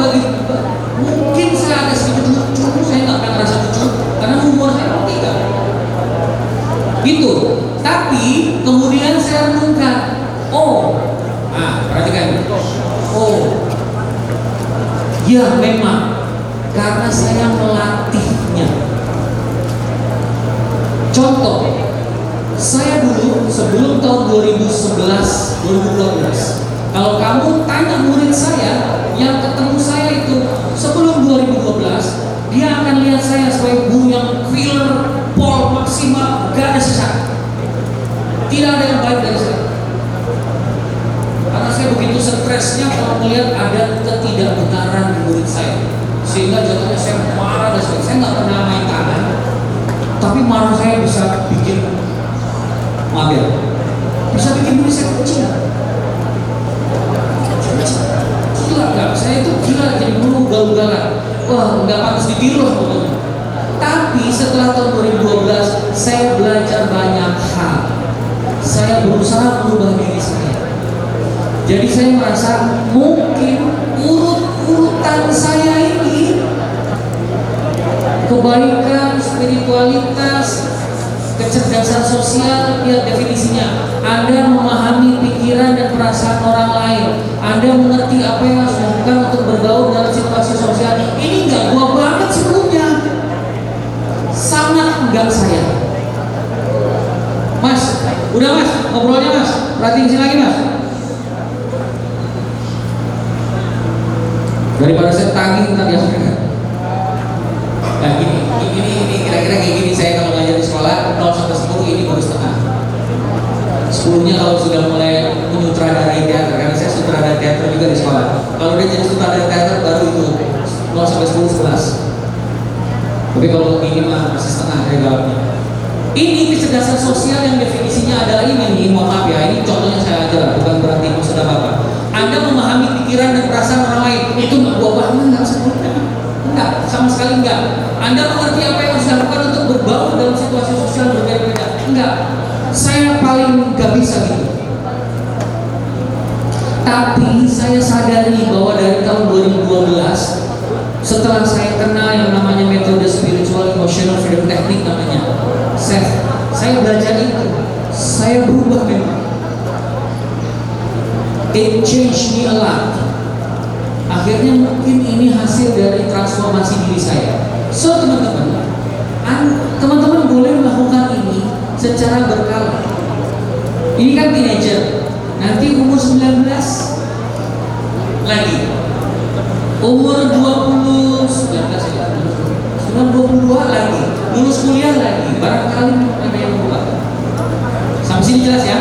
mungkin saya ada sedikit lucu, saya nggak pernah ngerasa lucu karena humor saya tidak gitu. Tapi kemudian saya renungkan, perhatikan, ya memang karena saya melatihnya. Contoh, saya dulu sebelum tahun 2011-2012, kalau kamu tanya murid saya yang ketemu saya itu sebelum 2012, dia akan lihat saya sebagai guru yang filler, pol, maksimal, gak ada sisa. Tidak ada yang baik dari saya. Karena saya begitu stresnya kalau melihat ada ketidakbenaran di murid saya, sehingga jatuhnya saya marah dan sebagainya. Saya nggak pernah main tangan, tapi marah saya bisa bikin bisa bikin murid saya kecil. Gila gak? Saya itu gila jadi guru gaul-galan. Wah, nggak pantas ditiru lah pokoknya. Tapi setelah tahun 2012 saya belajar banyak hal. Saya berusaha merubah diri saya. Jadi saya merasa mungkin urutan saya ini, kebaikan, spiritualitas, kecerdasan sosial, lihat definisinya. Anda memahami pikiran dan perasaan orang lain. Anda mengerti apa yang harus dilakukan untuk bergaul dalam situasi sosial. Ini enggak gua banget sebelumnya. Sangat enggak saya. Mas, udah Mas, ngobrolnya Mas. Perhatiin sini lagi Mas. Daripada saya tagih ntar ya. Nah ini kira-kira kayak gini saya kalau ngajar di sekolah 0 sampai 10 ini baru setengah. 10-nya kalau sudah mulai menyutradarai teater, karena saya sutradara teater juga di sekolah. Kalau dia jadi sutradara teater baru itu 0 sampai 10 11. Tapi kalau ini mah masih setengah saya jawabnya. Ini kecerdasan sosial yang definisinya adalah ini nih, mohon maaf ya, ini contohnya saya ajar, bukan berarti maksudnya Bapak. Anda memahami pikiran dan perasaan orang lain, itu nggak gua paham, nggak sebutnya. Enggak, sama sekali enggak. Anda mengerti apa yang harus dilakukan untuk berbaur dalam situasi sosial berbeda-beda? Enggak. Saya paling gak bisa gitu. Tapi saya sadari bahwa dari tahun 2012, setelah saya kenal yang namanya metode spiritual emotional freedom technique namanya, saya belajar itu, saya berubah memang. It changed me a lot. Akhirnya mungkin ini hasil dari transformasi diri saya. So teman-teman boleh melakukan ini secara berkala. Ini kan teenager, nanti umur 19 lagi, umur 22 lagi, lulus kuliah lagi, barangkali ada yang berubah. Sampai sini jelas ya?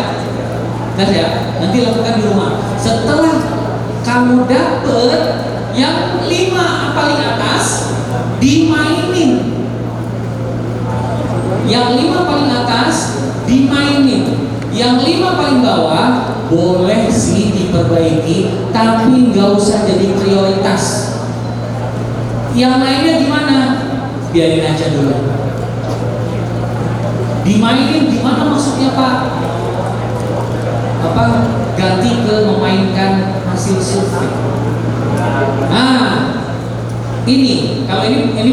Jelas ya? Nanti lakukan di rumah. Setelah kamu dapet yang 5 paling atas, dimainin. Yang 5 paling atas dimainin. Yang 5 paling bawah boleh sih diperbaiki, tapi nggak usah jadi prioritas. Yang lainnya gimana? Biarin aja dulu. Dimainin gimana maksudnya Pak? Apa? Ganti ke memainkan hasil survei. Nah, ini kalau ini